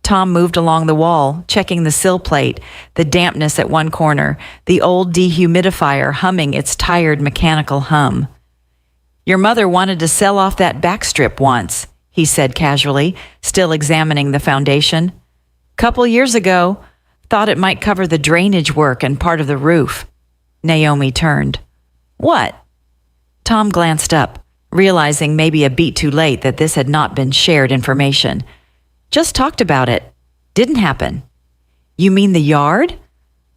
Tom moved along the wall, checking the sill plate, the dampness at one corner, the old dehumidifier humming its tired mechanical hum. "Your mother wanted to sell off that backstrip once," he said casually, still examining the foundation. "Couple years ago, thought it might cover the drainage work and part of the roof." Naomi turned. "What?" Tom glanced up, realizing maybe a beat too late that this had not been shared information. "Just talked about it. Didn't happen." "You mean the yard?"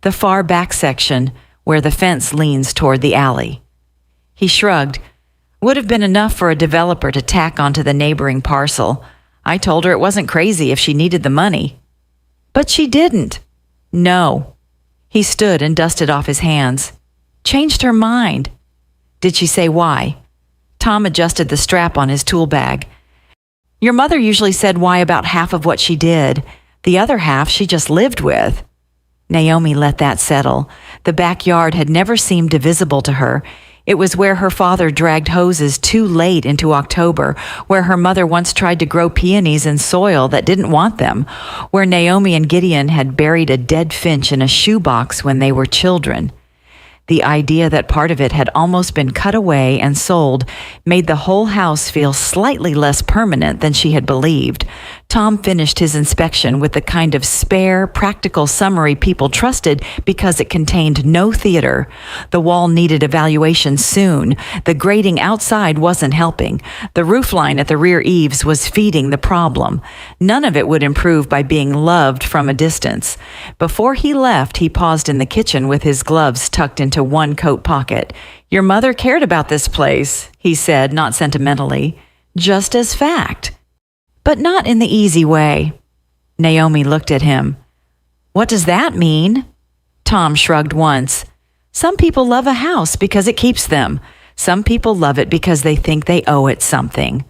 "The far back section, where the fence leans toward the alley." He shrugged. "Would have been enough for a developer to tack onto the neighboring parcel. I told her it wasn't crazy if she needed the money." "But she didn't." "No." He stood and dusted off his hands. "Changed her mind." "Did she say why?" Tom adjusted the strap on his tool bag. "Your mother usually said why about half of what she did. The other half she just lived with." Naomi let that settle. The backyard had never seemed divisible to her. It was where her father dragged hoses too late into October, where her mother once tried to grow peonies in soil that didn't want them, where Naomi and Gideon had buried a dead finch in a shoebox when they were children. The idea that part of it had almost been cut away and sold made the whole house feel slightly less permanent than she had believed. Tom finished his inspection with the kind of spare, practical summary people trusted because it contained no theater. The wall needed evaluation soon. The grating outside wasn't helping. The roofline at the rear eaves was feeding the problem. None of it would improve by being loved from a distance. Before he left, he paused in the kitchen with his gloves tucked into one coat pocket. "Your mother cared about this place," he said, not sentimentally, "just as fact. But not in the easy way." Naomi looked at him. "What does that mean?" Tom shrugged once. "Some people love a house because it keeps them. Some people love it because they think they owe it something."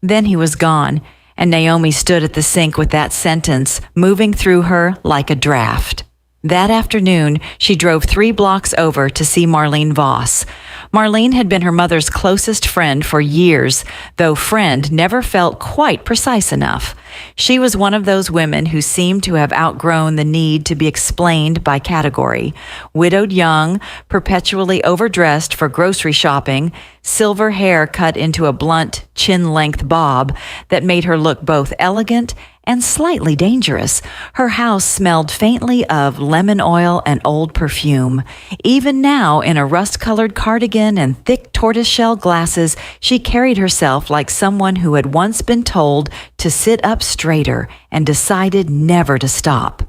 Then he was gone, and Naomi stood at the sink with that sentence moving through her like a draft. That afternoon, she drove 3 blocks over to see Marlene Voss. Marlene had been her mother's closest friend for years, though friend never felt quite precise enough. She was one of those women who seemed to have outgrown the need to be explained by category. Widowed young, perpetually overdressed for grocery shopping, silver hair cut into a blunt, chin-length bob that made her look both elegant and slightly dangerous. Her house smelled faintly of lemon oil and old perfume. Even now, in a rust-colored cardigan and thick tortoiseshell glasses, she carried herself like someone who had once been told to sit up straighter and decided never to stop.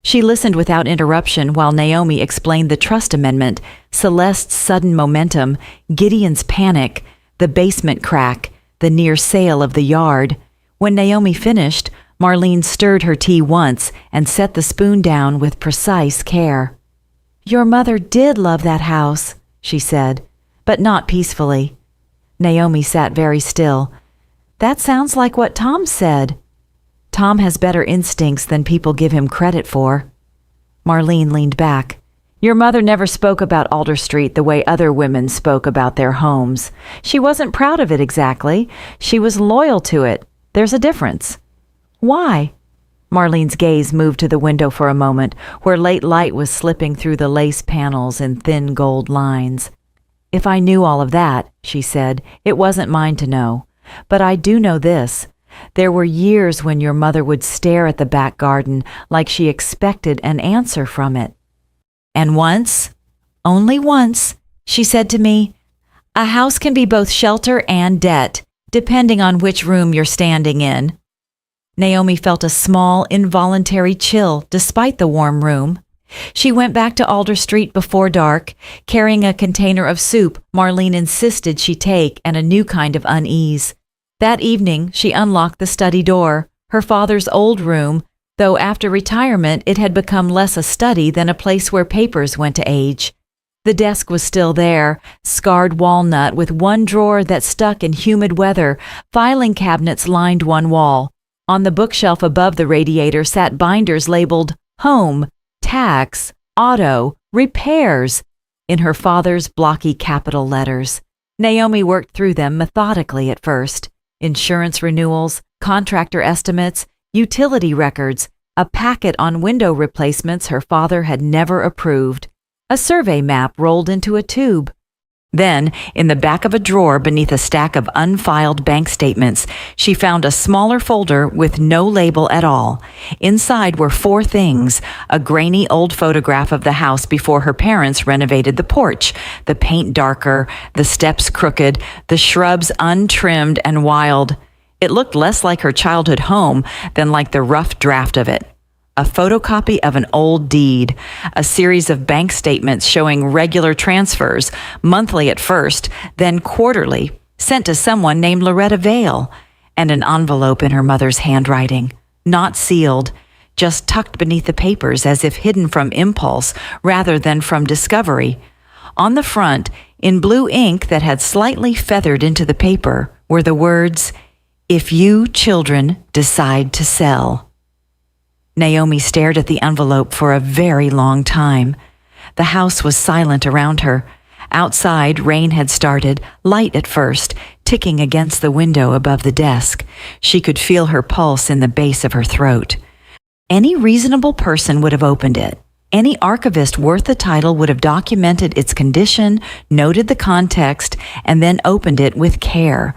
She listened without interruption while Naomi explained the trust amendment, Celeste's sudden momentum, Gideon's panic, the basement crack, the near sale of the yard. When Naomi finished, Marlene stirred her tea once and set the spoon down with precise care. "Your mother did love that house," she said, but not peacefully. Naomi sat very still. "That sounds like what Tom said." "Tom has better instincts than people give him credit for." Marlene leaned back. "Your mother never spoke about Alder Street the way other women spoke about their homes. She wasn't proud of it exactly. She was loyal to it. There's a difference." "Why?" Marlene's gaze moved to the window for a moment, where late light was slipping through the lace panels in thin gold lines. "If I knew all of that," she said, "it wasn't mine to know. But I do know this. There were years when your mother would stare at the back garden like she expected an answer from it. And once, only once, she said to me, 'A house can be both shelter and debt, depending on which room you're standing in.'" Naomi felt a small, involuntary chill despite the warm room. She went back to Alder Street before dark, carrying a container of soup Marlene insisted she take and a new kind of unease. That evening, she unlocked the study door, her father's old room, though after retirement it had become less a study than a place where papers went to age. The desk was still there, scarred walnut with one drawer that stuck in humid weather. Filing cabinets lined one wall. On the bookshelf above the radiator sat binders labeled Home, Tax, Auto, Repairs in her father's blocky capital letters. Naomi worked through them methodically at first. Insurance renewals, contractor estimates, utility records, a packet on window replacements her father had never approved. A survey map rolled into a tube. Then, in the back of a drawer beneath a stack of unfiled bank statements, she found a smaller folder with no label at all. Inside were 4 things: a grainy old photograph of the house before her parents renovated the porch, the paint darker, the steps crooked, the shrubs untrimmed and wild. It looked less like her childhood home than like the rough draft of it. A photocopy of an old deed, a series of bank statements showing regular transfers, monthly at first, then quarterly, sent to someone named Loretta Vale, and an envelope in her mother's handwriting, not sealed, just tucked beneath the papers as if hidden from impulse rather than from discovery. On the front, in blue ink that had slightly feathered into the paper, were the words, "If you children decide to sell." Naomi stared at the envelope for a very long time. The house was silent around her. Outside, rain had started, light at first, ticking against the window above the desk. She could feel her pulse in the base of her throat. Any reasonable person would have opened it. Any archivist worth the title would have documented its condition, noted the context, and then opened it with care.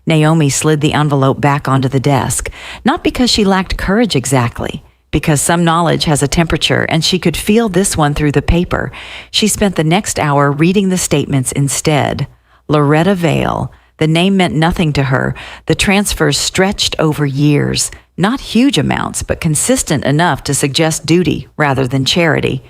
Naomi slid the envelope back onto the desk, not because she lacked courage exactly, because some knowledge has a temperature and she could feel this one through the paper. She spent the next hour reading the statements instead. Loretta Vale. The name meant nothing to her. The transfers stretched over years. Not huge amounts, but consistent enough to suggest duty rather than charity.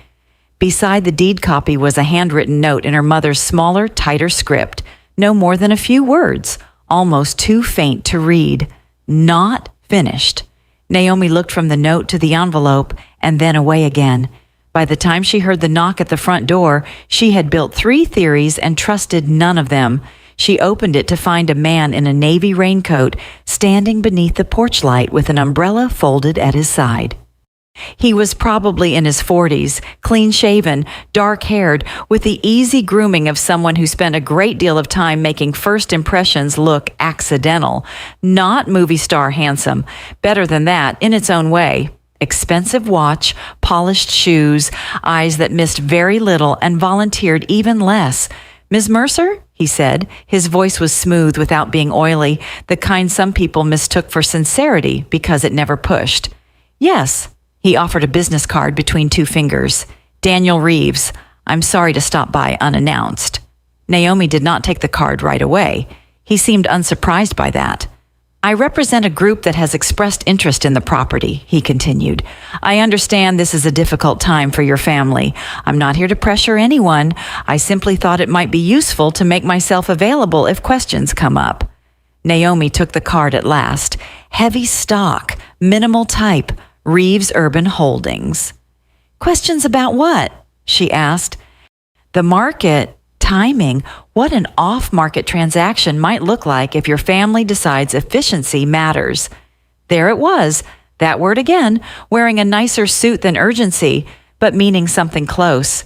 Beside the deed copy was a handwritten note in her mother's smaller, tighter script. No more than a few words, almost too faint to read. Not finished. Naomi looked from the note to the envelope and then away again. By the time she heard the knock at the front door, she had built 3 theories and trusted none of them. She opened it to find a man in a navy raincoat standing beneath the porch light with an umbrella folded at his side. He was probably in his 40s, clean-shaven, dark-haired, with the easy grooming of someone who spent a great deal of time making first impressions look accidental. Not movie star handsome. Better than that, in its own way. Expensive watch, polished shoes, eyes that missed very little and volunteered even less. "Ms. Mercer?" he said. His voice was smooth without being oily, the kind some people mistook for sincerity because it never pushed. "Yes." He offered a business card between two fingers. "Daniel Reeves. I'm sorry to stop by unannounced." Naomi did not take the card right away. He seemed unsurprised by that. "I represent a group that has expressed interest in the property," he continued. "I understand this is a difficult time for your family. I'm not here to pressure anyone. I simply thought it might be useful to make myself available if questions come up." Naomi took the card at last. Heavy stock, minimal type, Reeves Urban Holdings. "Questions about what?" she asked. "The market, timing, what an off-market transaction might look like if your family decides efficiency matters." There it was, that word again, wearing a nicer suit than urgency, but meaning something close.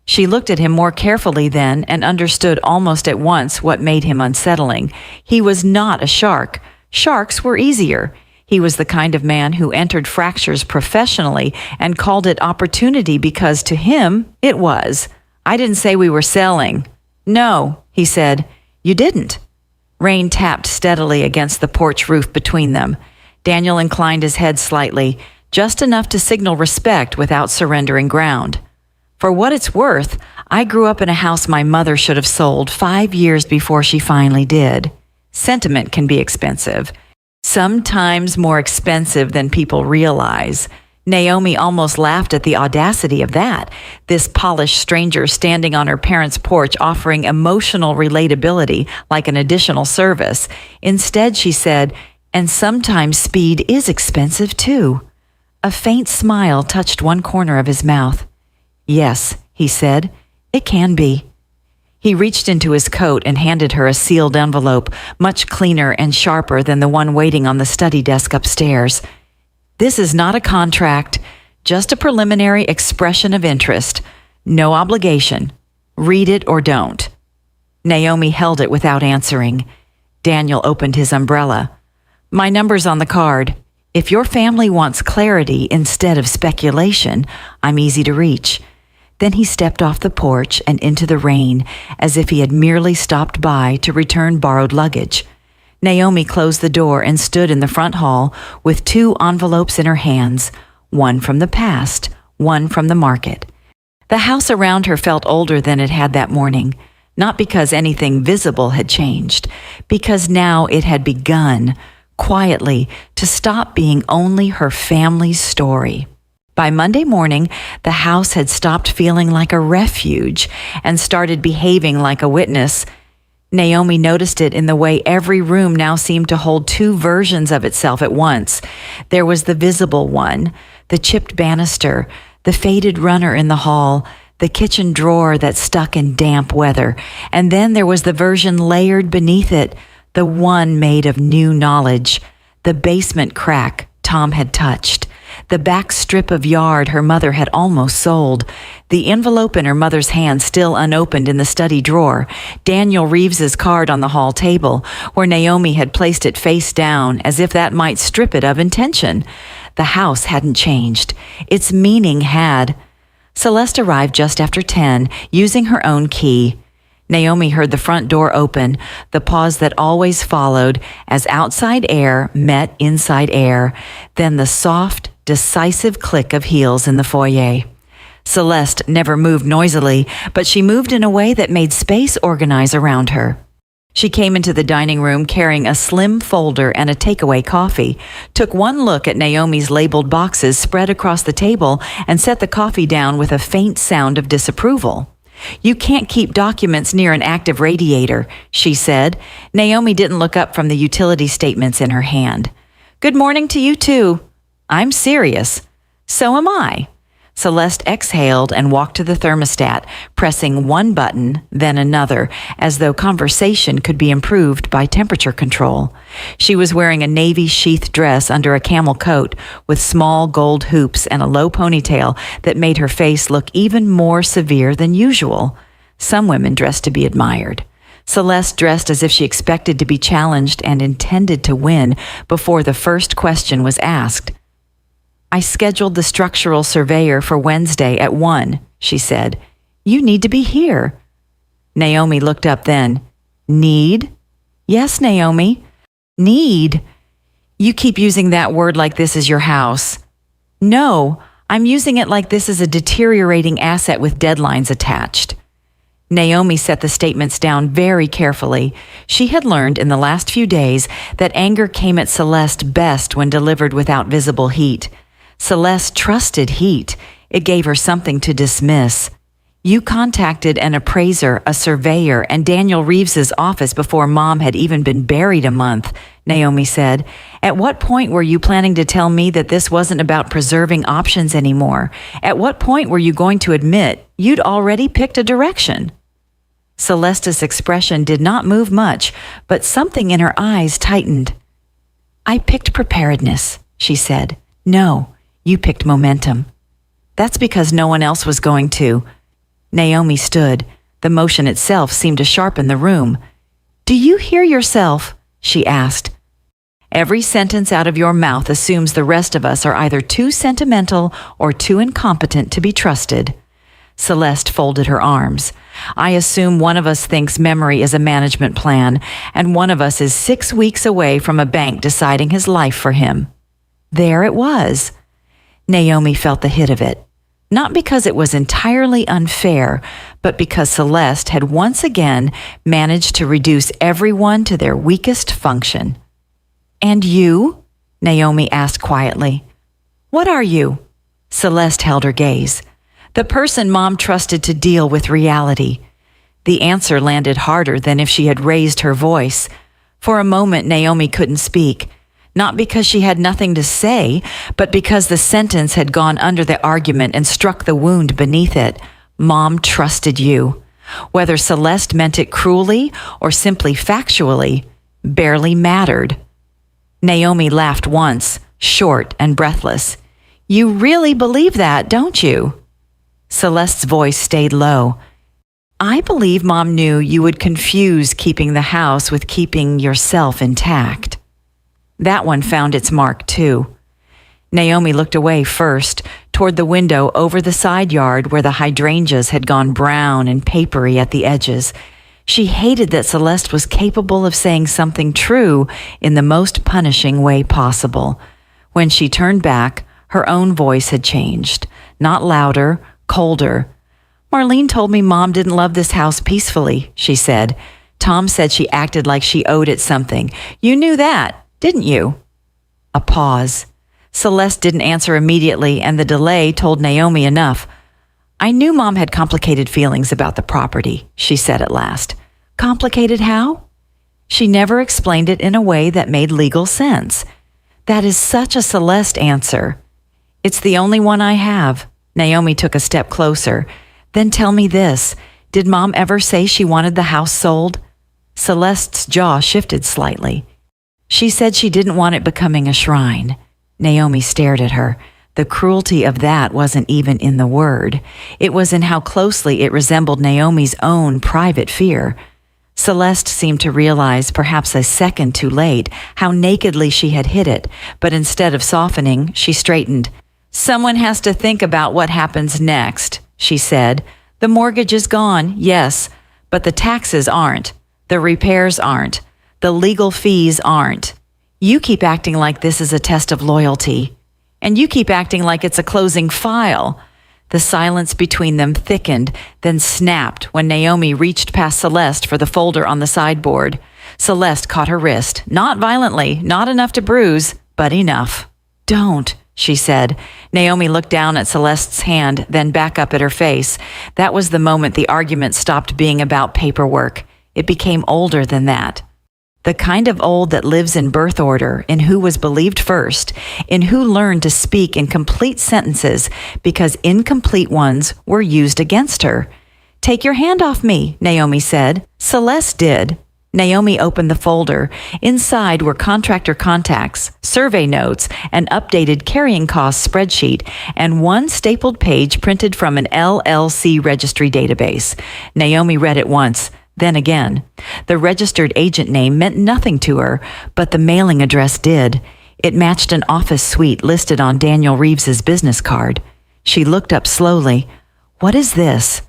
She looked at him more carefully then and understood almost at once what made him unsettling. He was not a shark. Sharks were easier. He was the kind of man who entered fractures professionally and called it opportunity because to him it was. "I didn't say we were selling." "No," he said. "You didn't." Rain tapped steadily against the porch roof between them. Daniel inclined his head slightly, just enough to signal respect without surrendering ground. "For what it's worth, I grew up in a house my mother should have sold 5 years before she finally did. Sentiment can be expensive. Sometimes more expensive than people realize." Naomi almost laughed at the audacity of that, this polished stranger standing on her parents' porch offering emotional relatability like an additional service. Instead, she said, "And sometimes speed is expensive too." A faint smile touched one corner of his mouth. "Yes," he said, "it can be." He reached into his coat and handed her a sealed envelope, much cleaner and sharper than the one waiting on the study desk upstairs. "This is not a contract, just a preliminary expression of interest. No obligation. Read it or don't." Naomi held it without answering. Daniel opened his umbrella. "My number's on the card. If your family wants clarity instead of speculation, I'm easy to reach." Then he stepped off the porch and into the rain, as if he had merely stopped by to return borrowed luggage. Naomi closed the door and stood in the front hall with 2 envelopes in her hands, one from the past, one from the market. The house around her felt older than it had that morning, not because anything visible had changed, because now it had begun, quietly, to stop being only her family's story. By Monday morning, the house had stopped feeling like a refuge and started behaving like a witness. Naomi noticed it in the way every room now seemed to hold 2 versions of itself at once. There was the visible one, the chipped banister, the faded runner in the hall, the kitchen drawer that stuck in damp weather, and then there was the version layered beneath it, the one made of new knowledge, the basement crack Tom had touched, the back strip of yard her mother had almost sold, the envelope in her mother's hand still unopened in the study drawer, Daniel Reeves's card on the hall table, where Naomi had placed it face down as if that might strip it of intention. The house hadn't changed. Its meaning had. Celeste arrived just after 10, using her own key. Naomi heard the front door open, the pause that always followed as outside air met inside air, then the soft, decisive click of heels in the foyer. Celeste never moved noisily, but she moved in a way that made space organize around her. She came into the dining room carrying a slim folder and a takeaway coffee, took one look at Naomi's labeled boxes spread across the table, and set the coffee down with a faint sound of disapproval. "You can't keep documents near an active radiator," she said. Naomi didn't look up from the utility statements in her hand. "Good morning to you too." "I'm serious." "So am I." Celeste exhaled and walked to the thermostat, pressing one button, then another, as though conversation could be improved by temperature control. She was wearing a navy sheath dress under a camel coat with small gold hoops and a low ponytail that made her face look even more severe than usual. Some women dressed to be admired. Celeste dressed as if she expected to be challenged and intended to win before the first question was asked. "I scheduled the structural surveyor for Wednesday at 1, she said. "You need to be here." Naomi looked up then. "Need?" "Yes, Naomi." "Need? You keep using that word like this is your house." "No, I'm using it like this is a deteriorating asset with deadlines attached." Naomi set the statements down very carefully. She had learned in the last few days that anger came at Celeste best when delivered without visible heat. Celeste trusted heat. It gave her something to dismiss. "You contacted an appraiser, a surveyor, and Daniel Reeves's office before Mom had even been buried a month," Naomi said. "At what point were you planning to tell me that this wasn't about preserving options anymore? At what point were you going to admit you'd already picked a direction?" Celeste's expression did not move much, but something in her eyes tightened. "I picked preparedness," she said. "No. You picked momentum." "That's because no one else was going to." Naomi stood. The motion itself seemed to sharpen the room. "Do you hear yourself?" she asked. "Every sentence out of your mouth assumes the rest of us are either too sentimental or too incompetent to be trusted." Celeste folded her arms. "I assume one of us thinks memory is a management plan, and one of us is 6 weeks away from a bank deciding his life for him." There it was. Naomi felt the hit of it, not because it was entirely unfair, but because Celeste had once again managed to reduce everyone to their weakest function. "And you?" Naomi asked quietly. "What are you?" Celeste held her gaze. "The person Mom trusted to deal with reality." The answer landed harder than if she had raised her voice. For a moment, Naomi couldn't speak. Not because she had nothing to say, but because the sentence had gone under the argument and struck the wound beneath it. Mom trusted you. Whether Celeste meant it cruelly or simply factually, barely mattered. Naomi laughed once, short and breathless. "You really believe that, don't you?" Celeste's voice stayed low. "I believe Mom knew you would confuse keeping the house with keeping yourself intact." That one found its mark, too. Naomi looked away first, toward the window over the side yard where the hydrangeas had gone brown and papery at the edges. She hated that Celeste was capable of saying something true in the most punishing way possible. When she turned back, her own voice had changed, not louder, colder. "Marlene told me Mom didn't love this house peacefully," she said. "Tom said she acted like she owed it something. You knew that, didn't you?" A pause. Celeste didn't answer immediately, and the delay told Naomi enough. "I knew Mom had complicated feelings about the property," she said at last. "Complicated how?" She never explained it in a way that made legal sense. That is such a Celeste answer. "It's the only one I have." Naomi took a step closer. "Then tell me this. Did Mom ever say she wanted the house sold?" Celeste's jaw shifted slightly. "She said she didn't want it becoming a shrine." Naomi stared at her. The cruelty of that wasn't even in the word. It was in how closely it resembled Naomi's own private fear. Celeste seemed to realize, perhaps a second too late, how nakedly she had hit it, but instead of softening, she straightened. "Someone has to think about what happens next," she said. "The mortgage is gone, yes, but the taxes aren't. The repairs aren't. The legal fees aren't. You keep acting like this is a test of loyalty. And you keep acting like it's a closing file." The silence between them thickened, then snapped when Naomi reached past Celeste for the folder on the sideboard. Celeste caught her wrist, not violently, not enough to bruise, but enough. "Don't," she said. Naomi looked down at Celeste's hand, then back up at her face. That was the moment the argument stopped being about paperwork. It became older than that. The kind of old that lives in birth order, in who was believed first, in who learned to speak in complete sentences because incomplete ones were used against her. "Take your hand off me," Naomi said. Celeste did. Naomi opened the folder. Inside were contractor contacts, survey notes, an updated carrying cost spreadsheet, and one stapled page printed from an LLC registry database. Naomi read it once, then again. The registered agent name meant nothing to her, but the mailing address did. It matched an office suite listed on Daniel Reeves's business card. She looked up slowly. "What is this?"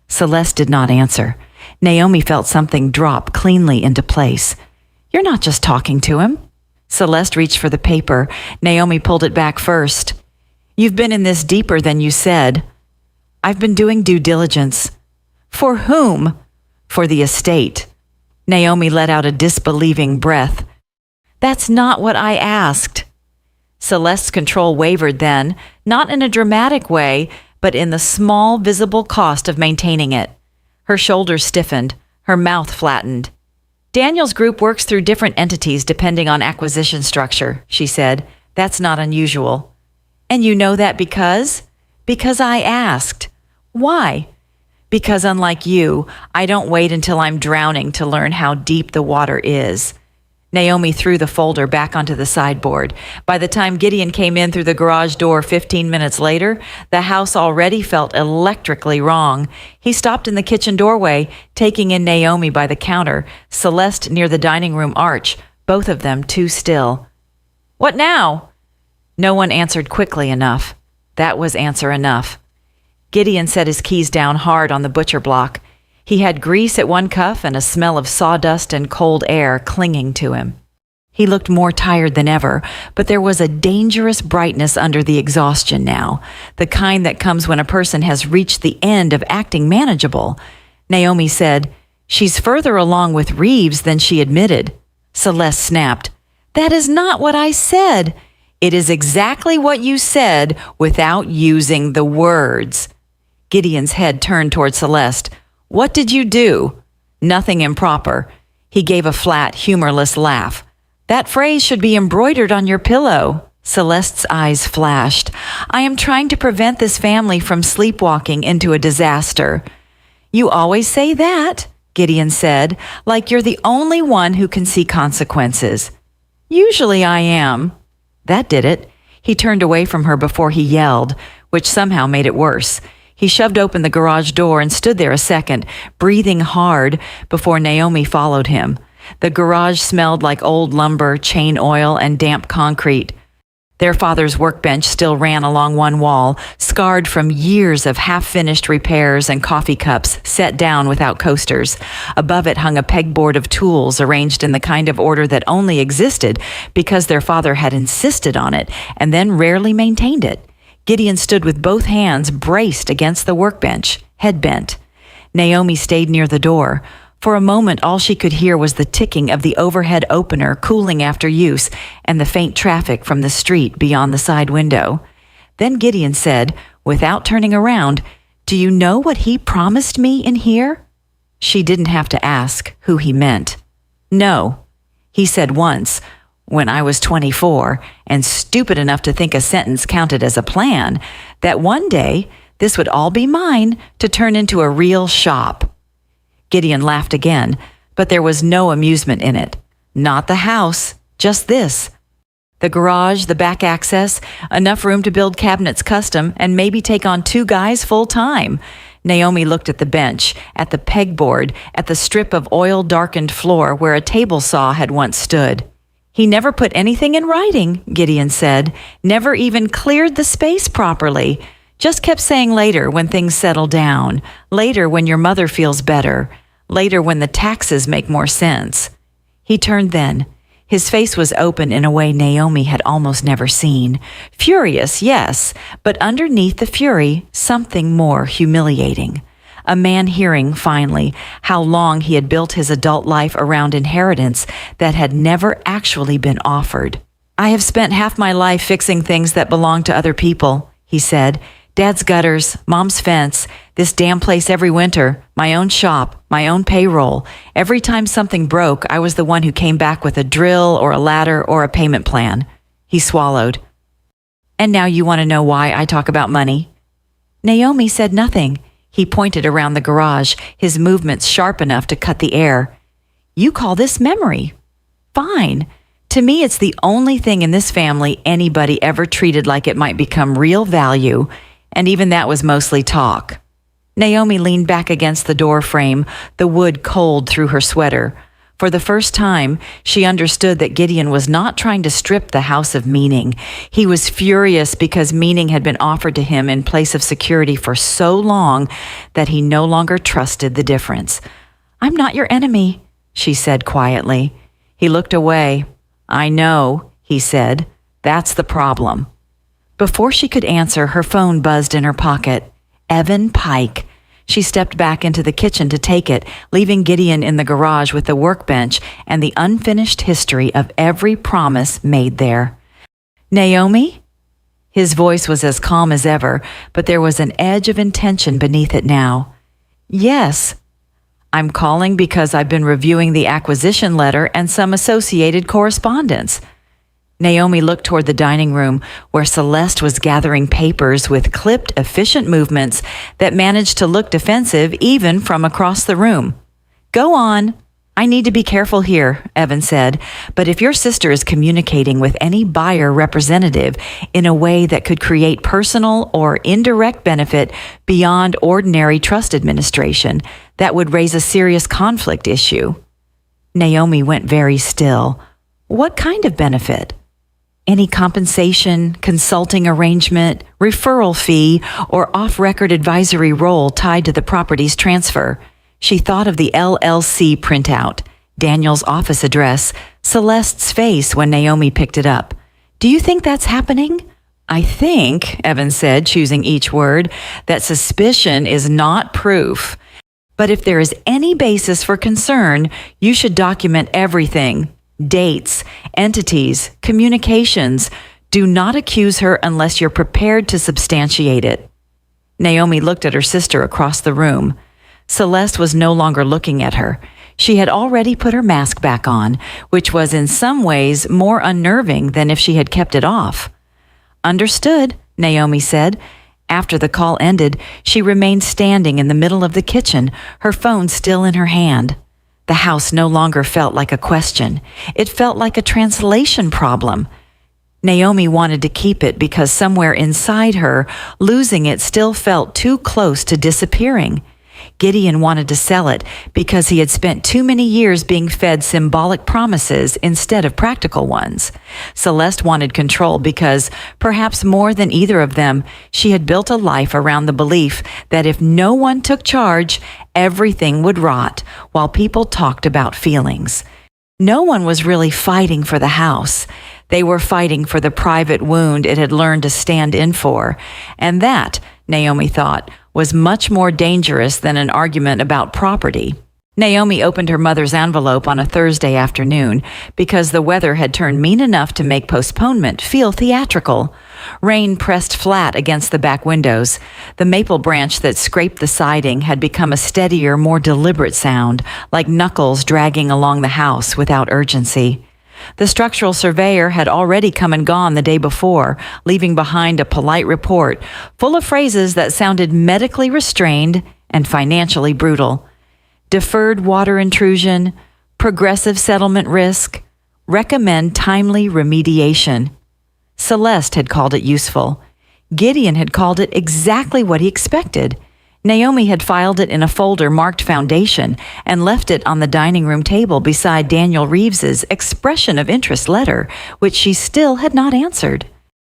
Celeste did not answer. Naomi felt something drop cleanly into place. "You're not just talking to him." Celeste reached for the paper. Naomi pulled it back first. "You've been in this deeper than you said." "I've been doing due diligence." "For whom?" "For the estate." Naomi let out a disbelieving breath. "That's not what I asked." Celeste's control wavered then, not in a dramatic way, but in the small, visible cost of maintaining it. Her shoulders stiffened, her mouth flattened. "Daniel's group works through different entities depending on acquisition structure," she said. "That's not unusual." "And you know that because?" "Because I asked." "Why?" "Because unlike you, I don't wait until I'm drowning to learn how deep the water is." Naomi threw the folder back onto the sideboard. By the time Gideon came in through the garage door 15 minutes later, the house already felt electrically wrong. He stopped in the kitchen doorway, taking in Naomi by the counter, Celeste near the dining room arch, both of them too still. "What now?" No one answered quickly enough. That was answer enough. Gideon set his keys down hard on the butcher block. He had grease at one cuff and a smell of sawdust and cold air clinging to him. He looked more tired than ever, but there was a dangerous brightness under the exhaustion now, the kind that comes when a person has reached the end of acting manageable. Naomi said, "She's further along with Reeves than she admitted." Celeste snapped, "That is not what I said." "It is exactly what you said without using the words." Gideon's head turned toward Celeste. "What did you do?" "Nothing improper." He gave a flat, humorless laugh. "That phrase should be embroidered on your pillow." Celeste's eyes flashed. "I am trying to prevent this family from sleepwalking into a disaster." "You always say that," Gideon said, "like you're the only one who can see consequences." "Usually I am." That did it. He turned away from her before he yelled, which somehow made it worse. He shoved open the garage door and stood there a second, breathing hard, before Naomi followed him. The garage smelled like old lumber, chain oil, and damp concrete. Their father's workbench still ran along one wall, scarred from years of half-finished repairs and coffee cups set down without coasters. Above it hung a pegboard of tools arranged in the kind of order that only existed because their father had insisted on it and then rarely maintained it. Gideon stood with both hands braced against the workbench, head bent. Naomi stayed near the door. For a moment, all she could hear was the ticking of the overhead opener cooling after use and the faint traffic from the street beyond the side window. Then Gideon said, without turning around, "Do you know what he promised me in here?" She didn't have to ask who he meant. "No." He said once, when I was 24 and stupid enough to think a sentence counted as a plan, that one day this would all be mine to turn into a real shop. Gideon laughed again, but there was no amusement in it. Not the house, just this. The garage, the back access, enough room to build cabinets custom and maybe take on 2 guys full time. Naomi looked at the bench, at the pegboard, at the strip of oil-darkened floor where a table saw had once stood. "He never put anything in writing," Gideon said, "never even cleared the space properly. Just kept saying later when things settle down, later when your mother feels better, later when the taxes make more sense." He turned then. His face was open in a way Naomi had almost never seen. Furious, yes, but underneath the fury, something more humiliating. A man hearing, finally, how long he had built his adult life around inheritance that had never actually been offered. "I have spent half my life fixing things that belong to other people," he said, Dad's gutters, Mom's fence, this damn place every winter, my own shop, my own payroll. Every time something broke, I was the one who came back with a drill or a ladder or a payment plan. He swallowed. And now you want to know why I talk about money? Naomi said nothing. He pointed around the garage, his movements sharp enough to cut the air. You call this memory? Fine. To me, it's the only thing in this family anybody ever treated like it might become real value, and even that was mostly talk. Naomi leaned back against the door frame, the wood cold through her sweater. For the first time, she understood that Gideon was not trying to strip the house of meaning. He was furious because meaning had been offered to him in place of security for so long that he no longer trusted the difference. I'm not your enemy, she said quietly. He looked away. I know, he said. That's the problem. Before she could answer, her phone buzzed in her pocket. Evan Pike. She stepped back into the kitchen to take it, leaving Gideon in the garage with the workbench and the unfinished history of every promise made there. Naomi? His voice was as calm as ever, but there was an edge of intention beneath it now. Yes. I'm calling because I've been reviewing the acquisition letter and some associated correspondence. Naomi looked toward the dining room where Celeste was gathering papers with clipped, efficient movements that managed to look defensive even from across the room. Go on. I need to be careful here, Evan said, but if your sister is communicating with any buyer representative in a way that could create personal or indirect benefit beyond ordinary trust administration, that would raise a serious conflict issue. Naomi went very still. What kind of benefit? Any compensation, consulting arrangement, referral fee, or off-record advisory role tied to the property's transfer. She thought of the LLC printout, Daniel's office address, Celeste's face when Naomi picked it up. Do you think that's happening? I think, Evan said, choosing each word, that suspicion is not proof. But if there is any basis for concern, you should document everything. Dates, entities, communications. Do not accuse her unless you're prepared to substantiate it. Naomi looked at her sister across the room. Celeste was no longer looking at her. She had already put her mask back on, which was in some ways more unnerving than if she had kept it off. Understood, Naomi said. After the call ended, she remained standing in the middle of the kitchen, her phone still in her hand. The house no longer felt like a question. It felt like a translation problem. Naomi wanted to keep it because somewhere inside her, losing it still felt too close to disappearing. Gideon wanted to sell it because he had spent too many years being fed symbolic promises instead of practical ones. Celeste wanted control because, perhaps more than either of them, she had built a life around the belief that if no one took charge, everything would rot while people talked about feelings. No one was really fighting for the house. They were fighting for the private wound it had learned to stand in for, and that, Naomi thought, was much more dangerous than an argument about property. Naomi opened her mother's envelope on a Thursday afternoon because the weather had turned mean enough to make postponement feel theatrical. Rain pressed flat against the back windows. The maple branch that scraped the siding had become a steadier, more deliberate sound, like knuckles dragging along the house without urgency. The structural surveyor had already come and gone the day before, leaving behind a polite report full of phrases that sounded medically restrained and financially brutal. Deferred water intrusion, progressive settlement risk, recommend timely remediation. Celeste had called it useful. Gideon had called it exactly what he expected. Naomi had filed it in a folder marked Foundation and left it on the dining room table beside Daniel Reeves's expression of interest letter, which she still had not answered.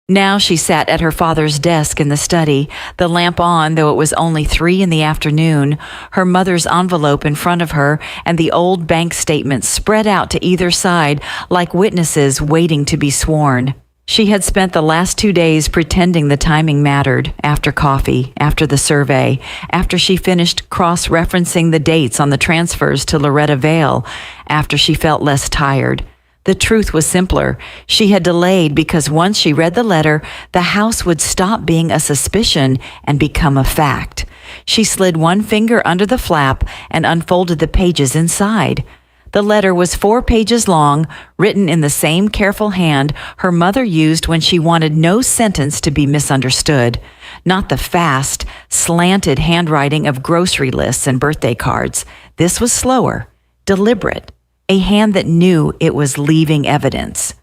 Now she sat at her father's desk in the study, the lamp on though it was only 3 p.m, her mother's envelope in front of her, and the old bank statements spread out to either side like witnesses waiting to be sworn. She had spent the last 2 days pretending the timing mattered, after coffee, after the survey, after she finished cross-referencing the dates on the transfers to Loretta Vale, after she felt less tired. The truth was simpler. She had delayed because once she read the letter, the house would stop being a suspicion and become a fact. She slid one finger under the flap and unfolded the pages inside. The letter was 4 pages long, written in the same careful hand her mother used when she wanted no sentence to be misunderstood, not the fast, slanted handwriting of grocery lists and birthday cards. This was slower, deliberate, a hand that knew it was leaving evidence.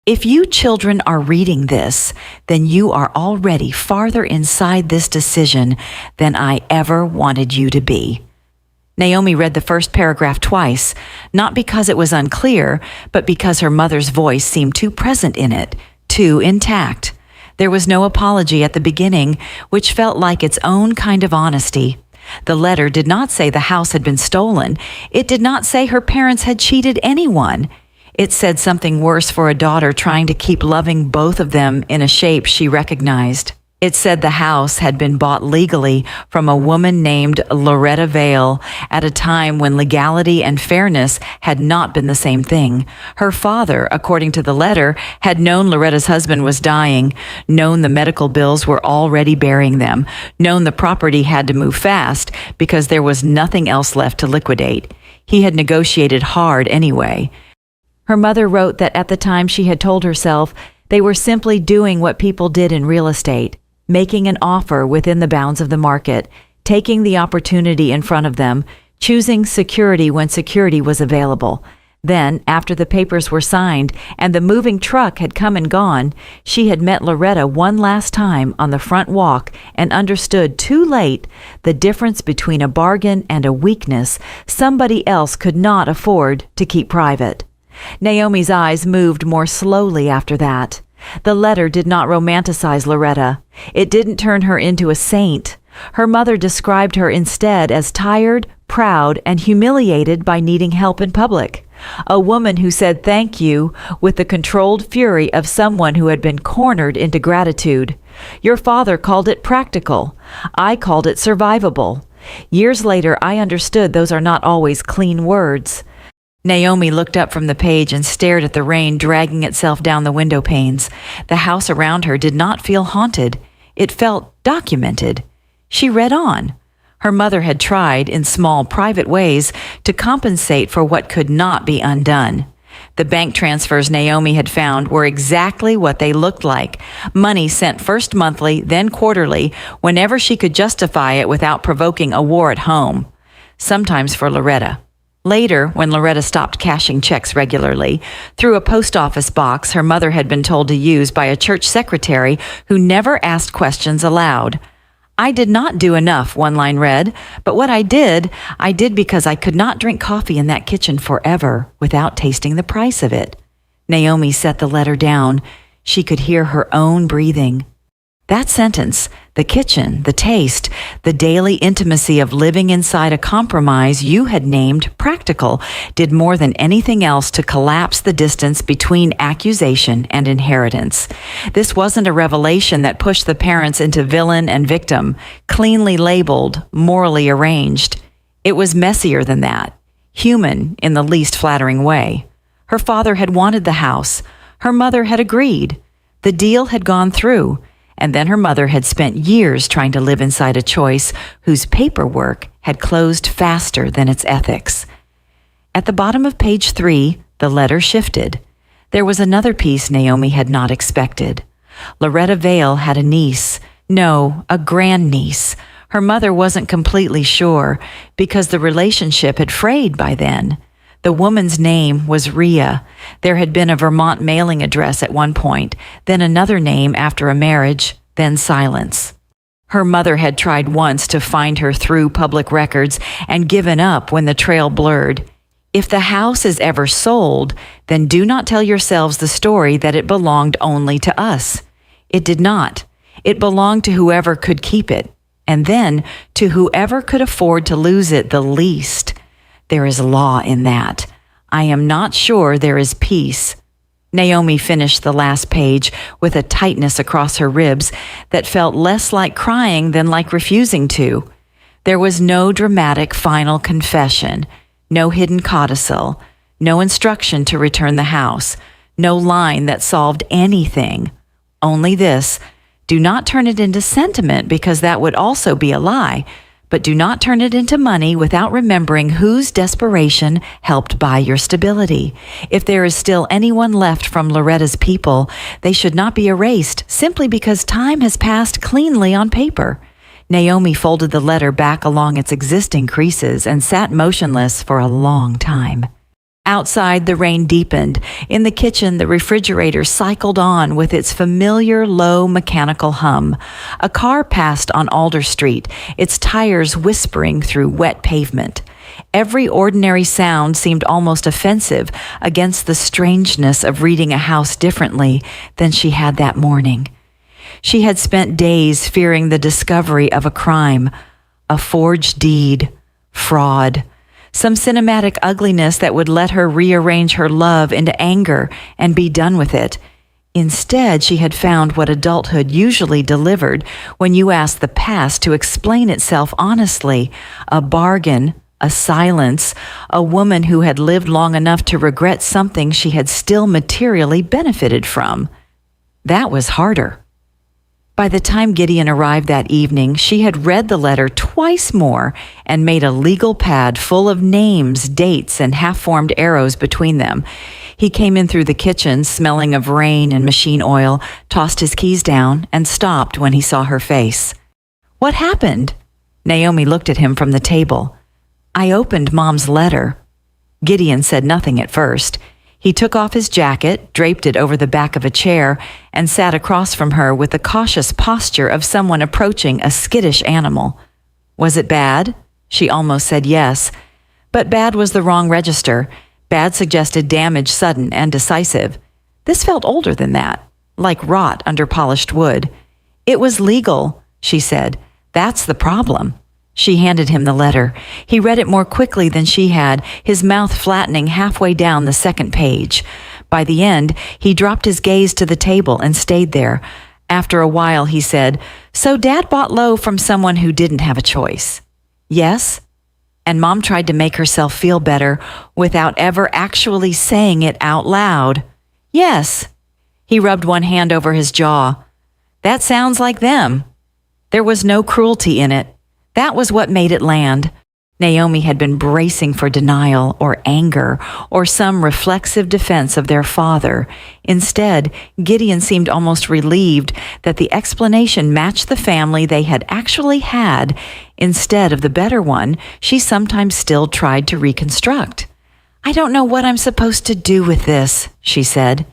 If you children are reading this, then you are already farther inside this decision than I ever wanted you to be. Naomi read the first paragraph twice, not because it was unclear, but because her mother's voice seemed too present in it, too intact. There was no apology at the beginning, which felt like its own kind of honesty. The letter did not say the house had been stolen. It did not say her parents had cheated anyone. It said something worse for a daughter trying to keep loving both of them in a shape she recognized. It said the house had been bought legally from a woman named Loretta Vale at a time when legality and fairness had not been the same thing. Her father, according to the letter, had known Loretta's husband was dying, known the medical bills were already bearing them, known the property had to move fast because there was nothing else left to liquidate. He had negotiated hard anyway. Her mother wrote that at the time she had told herself they were simply doing what people did in real estate, making an offer within the bounds of the market, taking the opportunity in front of them, choosing security when security was available. Then, after the papers were signed and the moving truck had come and gone, she had met Loretta one last time on the front walk and understood too late the difference between a bargain and a weakness somebody else could not afford to keep private. Naomi's eyes moved more slowly after that. The letter did not romanticize Loretta. It didn't turn her into a saint. Her mother described her instead as tired, proud, and humiliated by needing help in public. A woman who said thank you with the controlled fury of someone who had been cornered into gratitude. Your father called it practical. I called it survivable. Years later, I understood those are not always clean words. Naomi looked up from the page and stared at the rain dragging itself down the window panes. The house around her did not feel haunted. It felt documented. She read on. Her mother had tried, in small, private ways, to compensate for what could not be undone. The bank transfers Naomi had found were exactly what they looked like. Money sent first monthly, then quarterly, whenever she could justify it without provoking a war at home. Sometimes for Loretta. Later, when Loretta stopped cashing checks regularly, through a post office box her mother had been told to use by a church secretary who never asked questions aloud. I did not do enough, one line read, but what I did because I could not drink coffee in that kitchen forever without tasting the price of it. Naomi set the letter down. She could hear her own breathing. That sentence, the kitchen, the taste, the daily intimacy of living inside a compromise you had named practical, did more than anything else to collapse the distance between accusation and inheritance. This wasn't a revelation that pushed the parents into villain and victim, cleanly labeled, morally arranged. It was messier than that, human in the least flattering way. Her father had wanted the house. Her mother had agreed. The deal had gone through. And then her mother had spent years trying to live inside a choice whose paperwork had closed faster than its ethics. At the bottom of page 3, the letter shifted. There was another piece Naomi had not expected. Loretta Vale had a niece. No, a grandniece. Her mother wasn't completely sure because the relationship had frayed by then. The woman's name was Rhea. There had been a Vermont mailing address at one point, then another name after a marriage, then silence. Her mother had tried once to find her through public records and given up when the trail blurred. If the house is ever sold, then do not tell yourselves the story that it belonged only to us. It did not. It belonged to whoever could keep it, and then to whoever could afford to lose it the least. There is law in that. I am not sure there is peace. Naomi finished the last page with a tightness across her ribs that felt less like crying than like refusing to. There was no dramatic final confession, no hidden codicil, No instruction to return the house. No line that solved anything. Only this: do not turn it into sentiment, because that would also be a lie, but do not turn it into money without remembering whose desperation helped buy your stability. If there is still anyone left from Loretta's people, they should not be erased simply because time has passed cleanly on paper. Naomi folded the letter back along its existing creases and sat motionless for a long time. Outside, the rain deepened. In the kitchen, the refrigerator cycled on with its familiar low mechanical hum. A car passed on Alder Street, its tires whispering through wet pavement. Every ordinary sound seemed almost offensive against the strangeness of reading a house differently than she had that morning. She had spent days fearing the discovery of a crime, a forged deed, fraud, some cinematic ugliness that would let her rearrange her love into anger and be done with it. Instead, she had found what adulthood usually delivered when you asked the past to explain itself honestly: a bargain, a silence, a woman who had lived long enough to regret something she had still materially benefited from. That was harder. By the time Gideon arrived that evening, she had read the letter twice more and made a legal pad full of names, dates, and half-formed arrows between them. He came in through the kitchen, smelling of rain and machine oil, tossed his keys down, and stopped when he saw her face. "What happened?" Naomi looked at him from the table. "I opened Mom's letter." Gideon said nothing at first. He took off his jacket, draped it over the back of a chair, and sat across from her with the cautious posture of someone approaching a skittish animal. "Was it bad?" She almost said yes. But bad was the wrong register. Bad suggested damage sudden and decisive. This felt older than that, like rot under polished wood. "It was legal," she said. "That's the problem." She handed him the letter. He read it more quickly than she had, his mouth flattening halfway down the second page. By the end, he dropped his gaze to the table and stayed there. After a while, he said, "So Dad bought low from someone who didn't have a choice." "Yes." And Mom tried to make herself feel better without ever actually saying it out loud. "Yes." He rubbed one hand over his jaw. "That sounds like them." There was no cruelty in it. That was what made it land. Naomi had been bracing for denial or anger or some reflexive defense of their father. Instead, Gideon seemed almost relieved that the explanation matched the family they had actually had instead of the better one she sometimes still tried to reconstruct. "I don't know what I'm supposed to do with this," she said.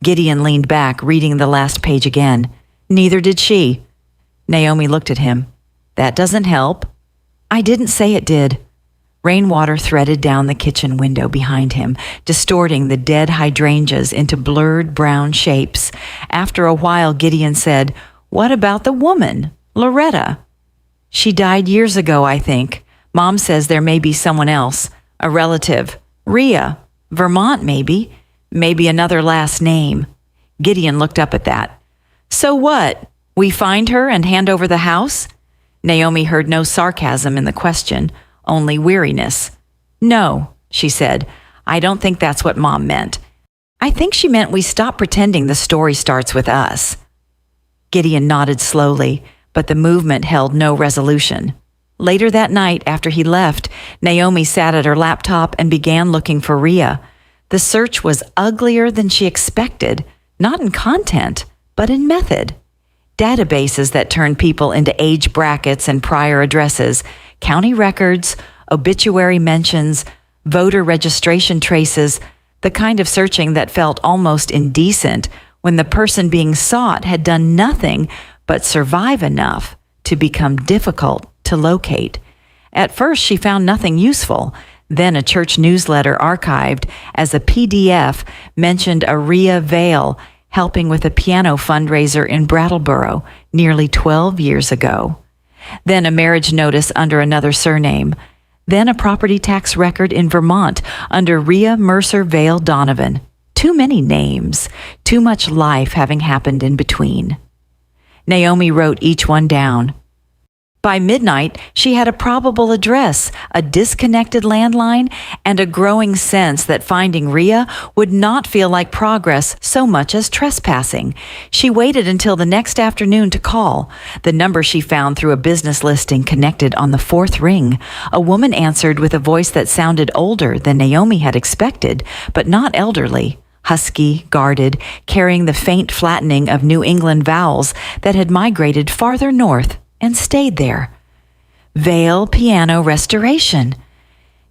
Gideon leaned back, reading the last page again. Neither did she. Naomi looked at him. "That doesn't help." "I didn't say it did." Rainwater threaded down the kitchen window behind him, distorting the dead hydrangeas into blurred brown shapes. After a while, Gideon said, "What about the woman, Loretta?" "She died years ago, I think. Mom says there may be someone else, a relative. Rhea, Vermont maybe. Maybe another last name." Gideon looked up at that. "So what? We find her and hand over the house?" Naomi heard no sarcasm in the question, only weariness. "No," she said. "I don't think that's what Mom meant. I think she meant we stop pretending the story starts with us." Gideon nodded slowly, but the movement held no resolution. Later that night, after he left, Naomi sat at her laptop and began looking for Rhea. The search was uglier than she expected, not in content, but in method. Databases that turn people into age brackets and prior addresses, county records, obituary mentions, voter registration traces, the kind of searching that felt almost indecent when the person being sought had done nothing but survive enough to become difficult to locate. At first, she found nothing useful. Then a church newsletter archived as a PDF mentioned a Rhea Vale helping with a piano fundraiser in Brattleboro nearly 12 years ago. Then a marriage notice under another surname. Then a property tax record in Vermont under Rhea Mercer Vale Donovan. Too many names, too much life having happened in between. Naomi wrote each one down. By midnight, she had a probable address, a disconnected landline, and a growing sense that finding Rhea would not feel like progress so much as trespassing. She waited until the next afternoon to call. The number she found through a business listing connected on the fourth ring. A woman answered with a voice that sounded older than Naomi had expected, but not elderly. Husky, guarded, carrying the faint flattening of New England vowels that had migrated farther north and stayed there. Vale Piano Restoration.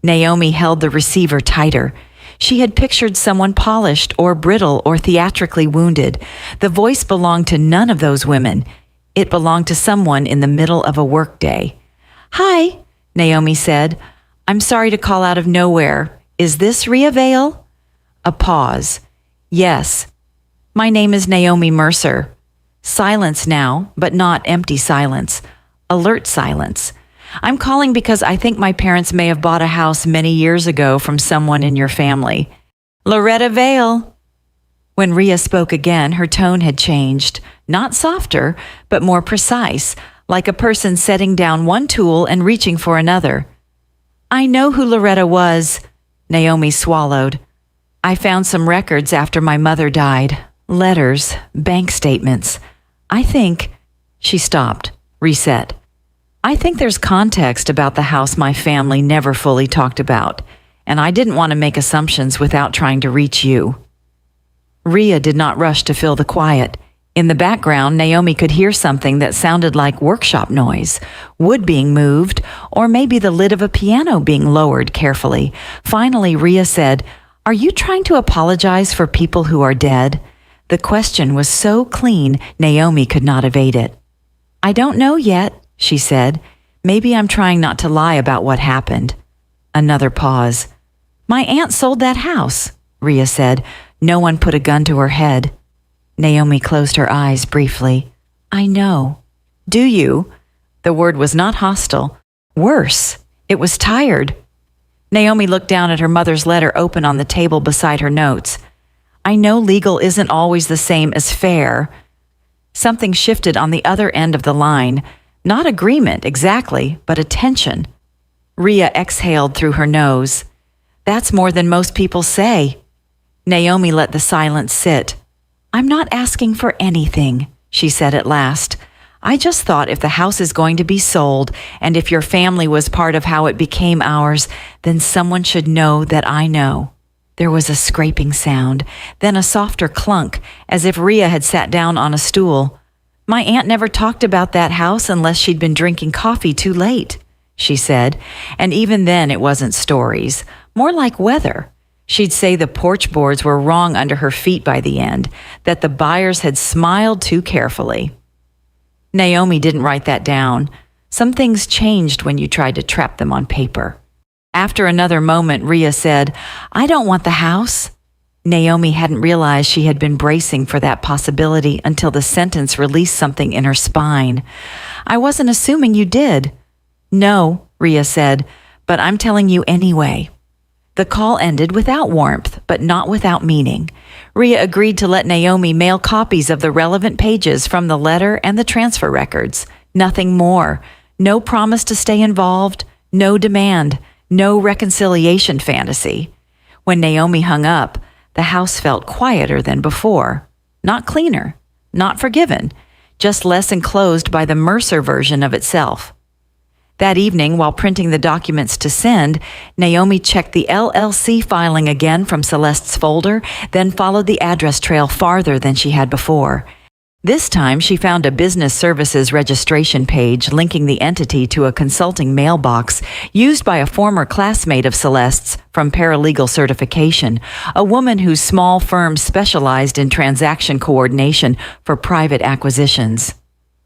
Naomi held the receiver tighter. She had pictured someone polished or brittle or theatrically wounded. The voice belonged to none of those women. It belonged to someone in the middle of a workday. "Hi," Naomi said. "I'm sorry to call out of nowhere. Is this Rhea Vale?" A pause. "Yes. My name is Naomi Mercer." Silence now, but not empty silence. Alert silence. "I'm calling because I think my parents may have bought a house many years ago from someone in your family." "Loretta Vale." When Rhea spoke again, her tone had changed. Not softer, but more precise, like a person setting down one tool and reaching for another. "I know who Loretta was." Naomi swallowed. "I found some records after my mother died. Letters, bank statements. I think—" She stopped, reset. "I think there's context about the house my family never fully talked about, and I didn't want to make assumptions without trying to reach you." Rhea did not rush to fill the quiet. In the background, Naomi could hear something that sounded like workshop noise, wood being moved, or maybe the lid of a piano being lowered carefully. Finally, Rhea said, "Are you trying to apologize for people who are dead?" The question was so clean, Naomi could not evade it. "I don't know yet," she said. "Maybe I'm trying not to lie about what happened." Another pause. "My aunt sold that house," Rhea said. No one put a gun to her head. Naomi closed her eyes briefly. "I know." "Do you?" The word was not hostile. Worse, it was tired. Naomi looked down at her mother's letter open on the table beside her notes. "I know legal isn't always the same as fair." Something shifted on the other end of the line. Not agreement, exactly, but attention. Rhea exhaled through her nose. "That's more than most people say." Naomi let the silence sit. "I'm not asking for anything," she said at last. "I just thought if the house is going to be sold, and if your family was part of how it became ours, then someone should know that I know." There was a scraping sound, then a softer clunk, as if Rhea had sat down on a stool. "My aunt never talked about that house unless she'd been drinking coffee too late," she said, and even then it wasn't stories, more like weather. She'd say the porch boards were wrong under her feet by the end, that the buyers had smiled too carefully. Naomi didn't write that down. Some things changed when you tried to trap them on paper. After another moment, Rhea said, "I don't want the house." Naomi hadn't realized she had been bracing for that possibility until the sentence released something in her spine. "I wasn't assuming you did." "No," Rhea said, "but I'm telling you anyway." The call ended without warmth, but not without meaning. Rhea agreed to let Naomi mail copies of the relevant pages from the letter and the transfer records. Nothing more. No promise to stay involved. No demand. No reconciliation fantasy. When Naomi hung up, the house felt quieter than before. Not cleaner. Not forgiven. Just less enclosed by the Mercer version of itself. That evening, while printing the documents to send, Naomi checked the LLC filing again from Celeste's folder, then followed the address trail farther than she had before. This time, she found a business services registration page linking the entity to a consulting mailbox used by a former classmate of Celeste's from paralegal certification, a woman whose small firm specialized in transaction coordination for private acquisitions.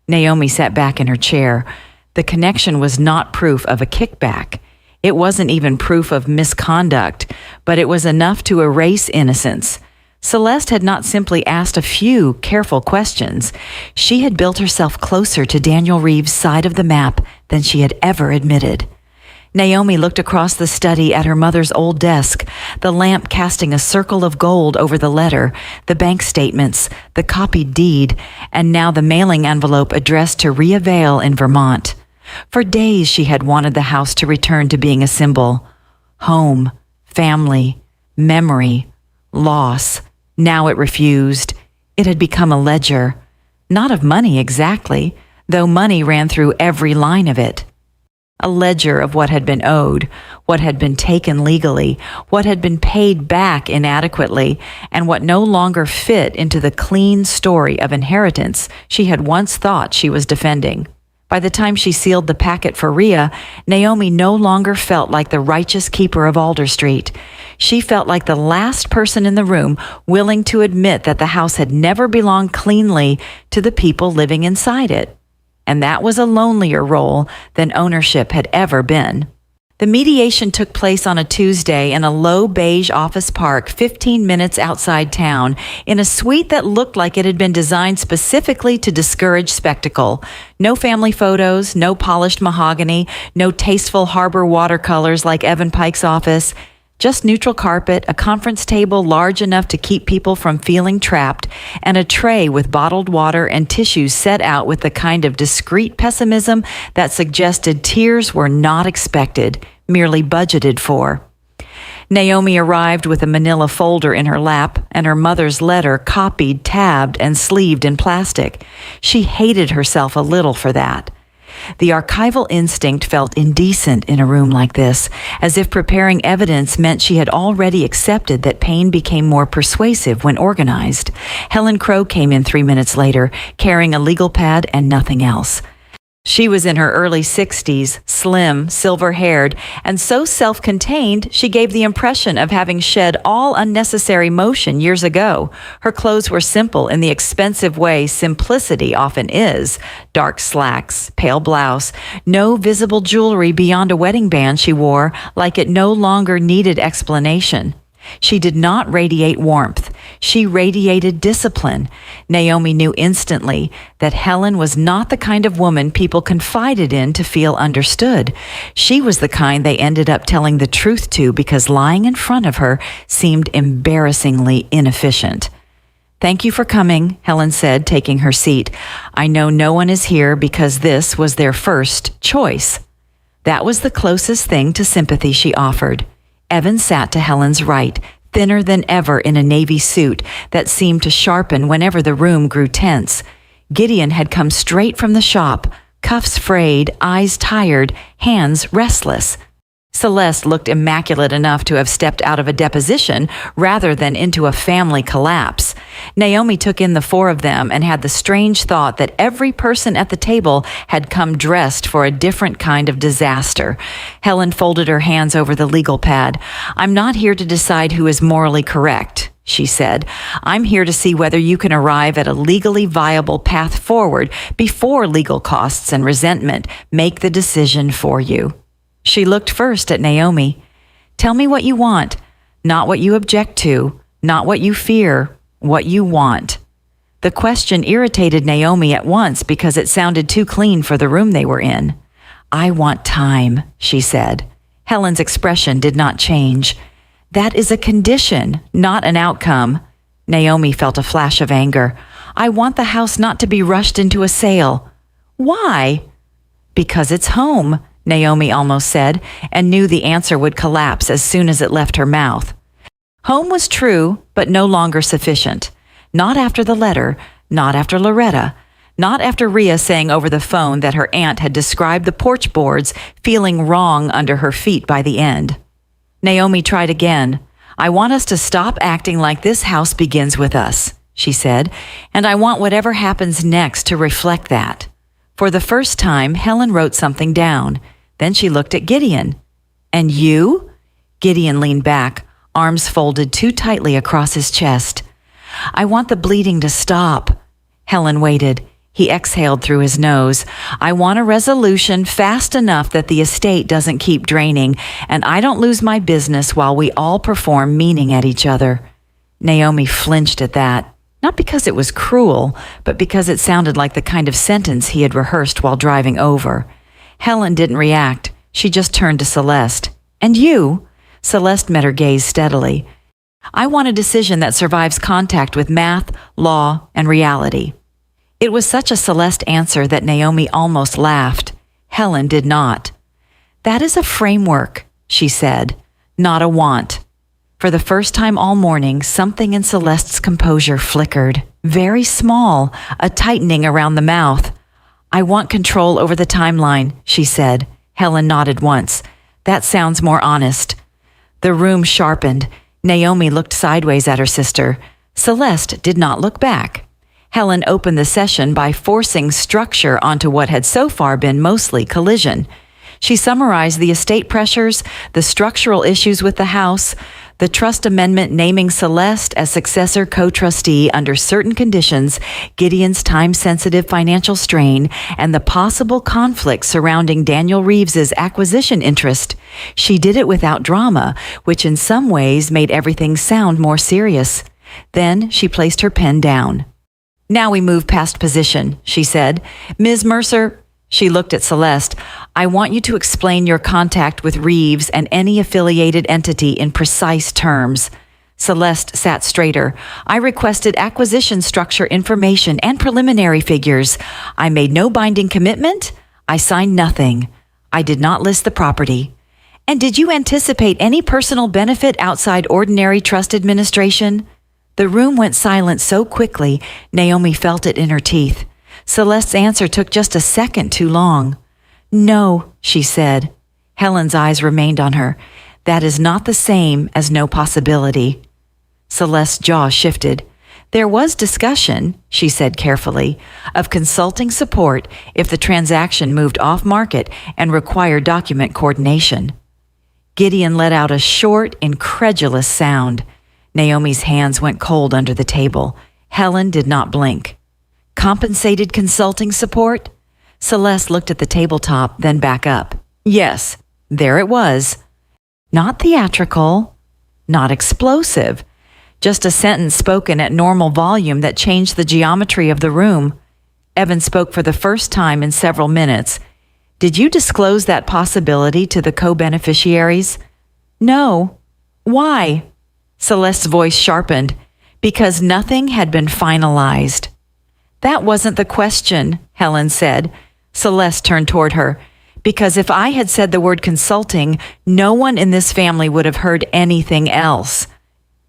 Naomi sat back in her chair. The connection was not proof of a kickback. It wasn't even proof of misconduct, but it was enough to erase innocence. Celeste had not simply asked a few careful questions. She had built herself closer to Daniel Reeves' side of the map than she had ever admitted. Naomi looked across the study at her mother's old desk, the lamp casting a circle of gold over the letter, the bank statements, the copied deed, and now the mailing envelope addressed to Rhea Vale in Vermont. For days she had wanted the house to return to being a symbol. Home, family, memory, loss. Now it refused. It had become a ledger. Not of money exactly, though money ran through every line of it. A ledger of what had been owed, what had been taken legally, what had been paid back inadequately, and what no longer fit into the clean story of inheritance she had once thought she was defending. By the time she sealed the packet for Rhea, Naomi no longer felt like the righteous keeper of Alder Street. She felt like the last person in the room willing to admit that the house had never belonged cleanly to the people living inside it. And that was a lonelier role than ownership had ever been. The mediation took place on a Tuesday in a low beige office park 15 minutes outside town, in a suite that looked like it had been designed specifically to discourage spectacle. No family photos, no polished mahogany, no tasteful harbor watercolors like Evan Pike's office. Just neutral carpet, a conference table large enough to keep people from feeling trapped, and a tray with bottled water and tissues set out with the kind of discreet pessimism that suggested tears were not expected, merely budgeted for. Naomi arrived with a manila folder in her lap and her mother's letter copied, tabbed, and sleeved in plastic. She hated herself a little for that. The archival instinct felt indecent in a room like this, as if preparing evidence meant she had already accepted that pain became more persuasive when organized. Helen Crow came in 3 minutes later, carrying a legal pad and nothing else. She was in her early 60s, slim, silver-haired, and so self-contained she gave the impression of having shed all unnecessary motion years ago. Her clothes were simple in the expensive way simplicity often is. Dark slacks, pale blouse, no visible jewelry beyond a wedding band she wore, like it no longer needed explanation. She did not radiate warmth. She radiated discipline. Naomi knew instantly that Helen was not the kind of woman people confided in to feel understood. She was the kind they ended up telling the truth to because lying in front of her seemed embarrassingly inefficient. "Thank you for coming," Helen said, taking her seat. "I know no one is here because this was their first choice." That was the closest thing to sympathy she offered. Evan sat to Helen's right, thinner than ever in a navy suit that seemed to sharpen whenever the room grew tense. Gideon had come straight from the shop, cuffs frayed, eyes tired, hands restless. Celeste looked immaculate enough to have stepped out of a deposition rather than into a family collapse. Naomi took in the four of them and had the strange thought that every person at the table had come dressed for a different kind of disaster. Helen folded her hands over the legal pad. "I'm not here to decide who is morally correct," she said. "I'm here to see whether you can arrive at a legally viable path forward before legal costs and resentment make the decision for you." She looked first at Naomi. "Tell me what you want, not what you object to, not what you fear, what you want." The question irritated Naomi at once because it sounded too clean for the room they were in. "I want time," she said. Helen's expression did not change. "That is a condition, not an outcome." Naomi felt a flash of anger. "I want the house not to be rushed into a sale." "Why?" "Because it's home," Naomi almost said, and knew the answer would collapse as soon as it left her mouth. Home was true, but no longer sufficient. Not after the letter, not after Loretta, not after Rhea saying over the phone that her aunt had described the porch boards feeling wrong under her feet by the end. Naomi tried again. "I want us to stop acting like this house begins with us," she said, "and I want whatever happens next to reflect that." For the first time, Helen wrote something down. Then she looked at Gideon. "And you?" Gideon leaned back, arms folded too tightly across his chest. "I want the bleeding to stop." Helen waited. He exhaled through his nose. "I want a resolution fast enough that the estate doesn't keep draining, and I don't lose my business while we all perform meaning at each other." Naomi flinched at that. Not because it was cruel, but because it sounded like the kind of sentence he had rehearsed while driving over. Helen didn't react. She just turned to Celeste. "And you?" Celeste met her gaze steadily. "I want a decision that survives contact with math, law, and reality." It was such a Celeste answer that Naomi almost laughed. Helen did not. "That is a framework," she said, "not a want." For the first time all morning, something in Celeste's composure flickered. Very small, a tightening around the mouth. "I want control over the timeline," she said. Helen nodded once. "That sounds more honest." The room sharpened. Naomi looked sideways at her sister. Celeste did not look back. Helen opened the session by forcing structure onto what had so far been mostly collision. She summarized the estate pressures, the structural issues with the house, the trust amendment naming Celeste as successor co-trustee under certain conditions, Gideon's time-sensitive financial strain, and the possible conflict surrounding Daniel Reeves's acquisition interest. She did it without drama, which in some ways made everything sound more serious. Then she placed her pen down. "Now we move past position," she said. "Ms. Mercer," she looked at Celeste, "I want you to explain your contact with Reeves and any affiliated entity in precise terms." Celeste sat straighter. "I requested acquisition structure information and preliminary figures. I made no binding commitment. I signed nothing. I did not list the property." "And did you anticipate any personal benefit outside ordinary trust administration?" The room went silent so quickly, Naomi felt it in her teeth. Celeste's answer took just a second too long. "No," she said. Helen's eyes remained on her. "That is not the same as no possibility." Celeste's jaw shifted. "There was discussion," she said carefully, "of consulting support if the transaction moved off market and required document coordination." Gideon let out a short, incredulous sound. Naomi's hands went cold under the table. Helen did not blink. "Compensated consulting support?" Celeste looked at the tabletop, then back up. "Yes, there it was. Not theatrical, not explosive. Just a sentence spoken at normal volume that changed the geometry of the room." Evan spoke for the first time in several minutes. "Did you disclose that possibility to the co-beneficiaries?" "No." "Why?" Celeste's voice sharpened. "Because nothing had been finalized." "That wasn't the question," Helen said. Celeste turned toward her. "Because if I had said the word consulting, no one in this family would have heard anything else."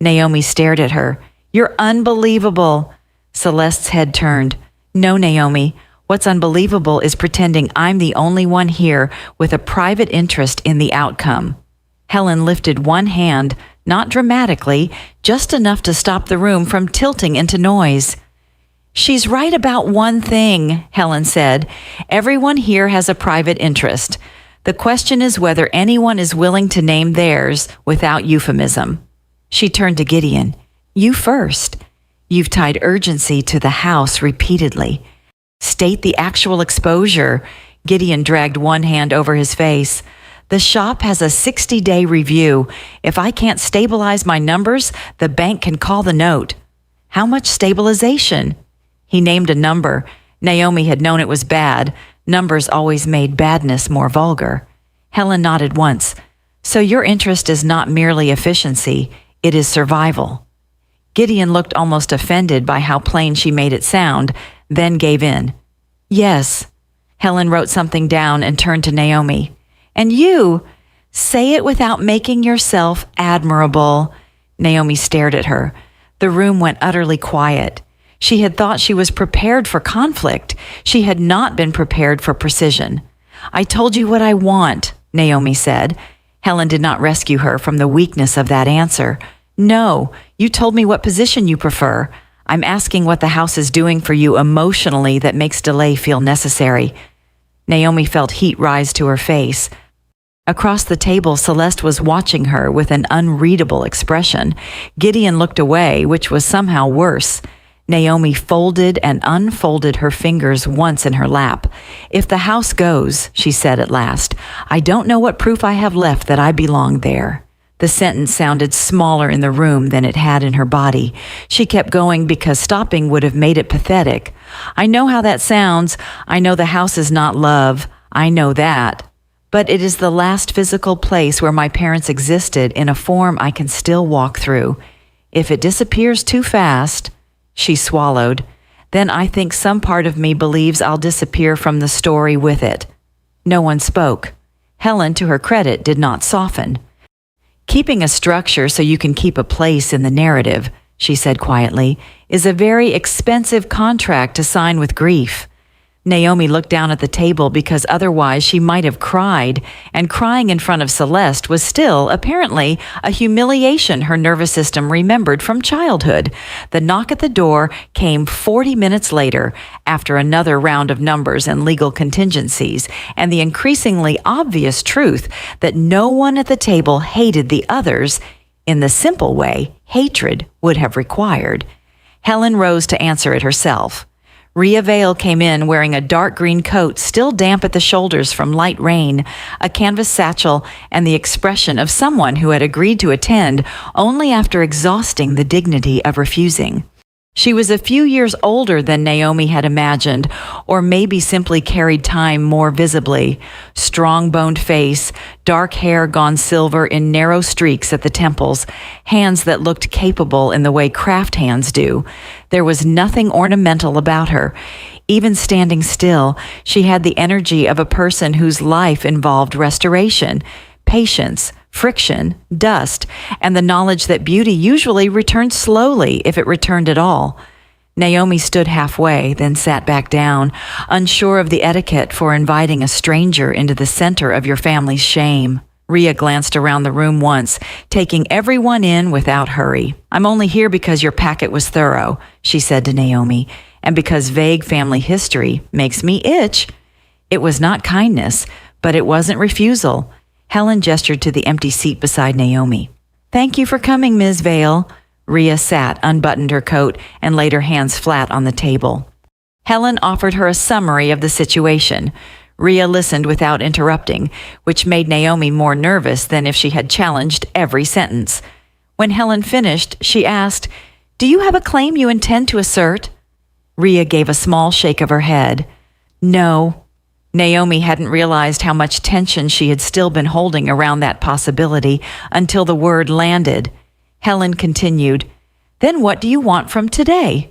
Naomi stared at her. "You're unbelievable." Celeste's head turned. "No, Naomi. What's unbelievable is pretending I'm the only one here with a private interest in the outcome." Helen lifted one hand, not dramatically, just enough to stop the room from tilting into noise. "She's right about one thing," Helen said. "Everyone here has a private interest. The question is whether anyone is willing to name theirs without euphemism." She turned to Gideon. "You first. You've tied urgency to the house repeatedly. State the actual exposure." Gideon dragged one hand over his face. "The shop has a 60-day review. If I can't stabilize my numbers, the bank can call the note." "How much stabilization?" He named a number. Naomi had known it was bad. Numbers always made badness more vulgar. Helen nodded once. "So your interest is not merely efficiency, it is survival." Gideon looked almost offended by how plain she made it sound, then gave in. "Yes." Helen wrote something down and turned to Naomi. "And you, say it without making yourself admirable." Naomi stared at her. The room went utterly quiet. She had thought she was prepared for conflict. She had not been prepared for precision. "I told you what I want," Naomi said. Helen did not rescue her from the weakness of that answer. "No, you told me what position you prefer. I'm asking what the house is doing for you emotionally that makes delay feel necessary." Naomi felt heat rise to her face. Across the table, Celeste was watching her with an unreadable expression. Gideon looked away, which was somehow worse. Naomi folded and unfolded her fingers once in her lap. "If the house goes," she said at last, "I don't know what proof I have left that I belong there." The sentence sounded smaller in the room than it had in her body. She kept going because stopping would have made it pathetic. "I know how that sounds. I know the house is not love. I know that. But it is the last physical place where my parents existed in a form I can still walk through. If it disappears too fast," she swallowed, "then I think some part of me believes I'll disappear from the story with it." No one spoke. Helen, to her credit, did not soften. "Keeping a structure so you can keep a place in the narrative," she said quietly, "is a very expensive contract to sign with grief." Naomi looked down at the table because otherwise she might have cried, and crying in front of Celeste was still, apparently, a humiliation her nervous system remembered from childhood. The knock at the door came 40 minutes later, after another round of numbers and legal contingencies, and the increasingly obvious truth that no one at the table hated the others in the simple way hatred would have required. Helen rose to answer it herself. Rhea Vale came in wearing a dark green coat still damp at the shoulders from light rain, a canvas satchel, and the expression of someone who had agreed to attend only after exhausting the dignity of refusing. She was a few years older than Naomi had imagined, or maybe simply carried time more visibly. Strong-boned face, dark hair gone silver in narrow streaks at the temples, hands that looked capable in the way craft hands do. There was nothing ornamental about her. Even standing still, she had the energy of a person whose life involved restoration, patience, friction, dust, and the knowledge that beauty usually returned slowly if it returned at all. Naomi stood halfway, then sat back down, unsure of the etiquette for inviting a stranger into the center of your family's shame. Rhea glanced around the room once, taking everyone in without hurry. "I'm only here because your packet was thorough," she said to Naomi, "and because vague family history makes me itch." It was not kindness, but it wasn't refusal. Helen gestured to the empty seat beside Naomi. "Thank you for coming, Ms. Vale." Rhea sat, unbuttoned her coat, and laid her hands flat on the table. Helen offered her a summary of the situation. Rhea listened without interrupting, which made Naomi more nervous than if she had challenged every sentence. When Helen finished, she asked, "Do you have a claim you intend to assert?" Rhea gave a small shake of her head. "No." Naomi hadn't realized how much tension she had still been holding around that possibility until the word landed. Helen continued, "Then what do you want from today?"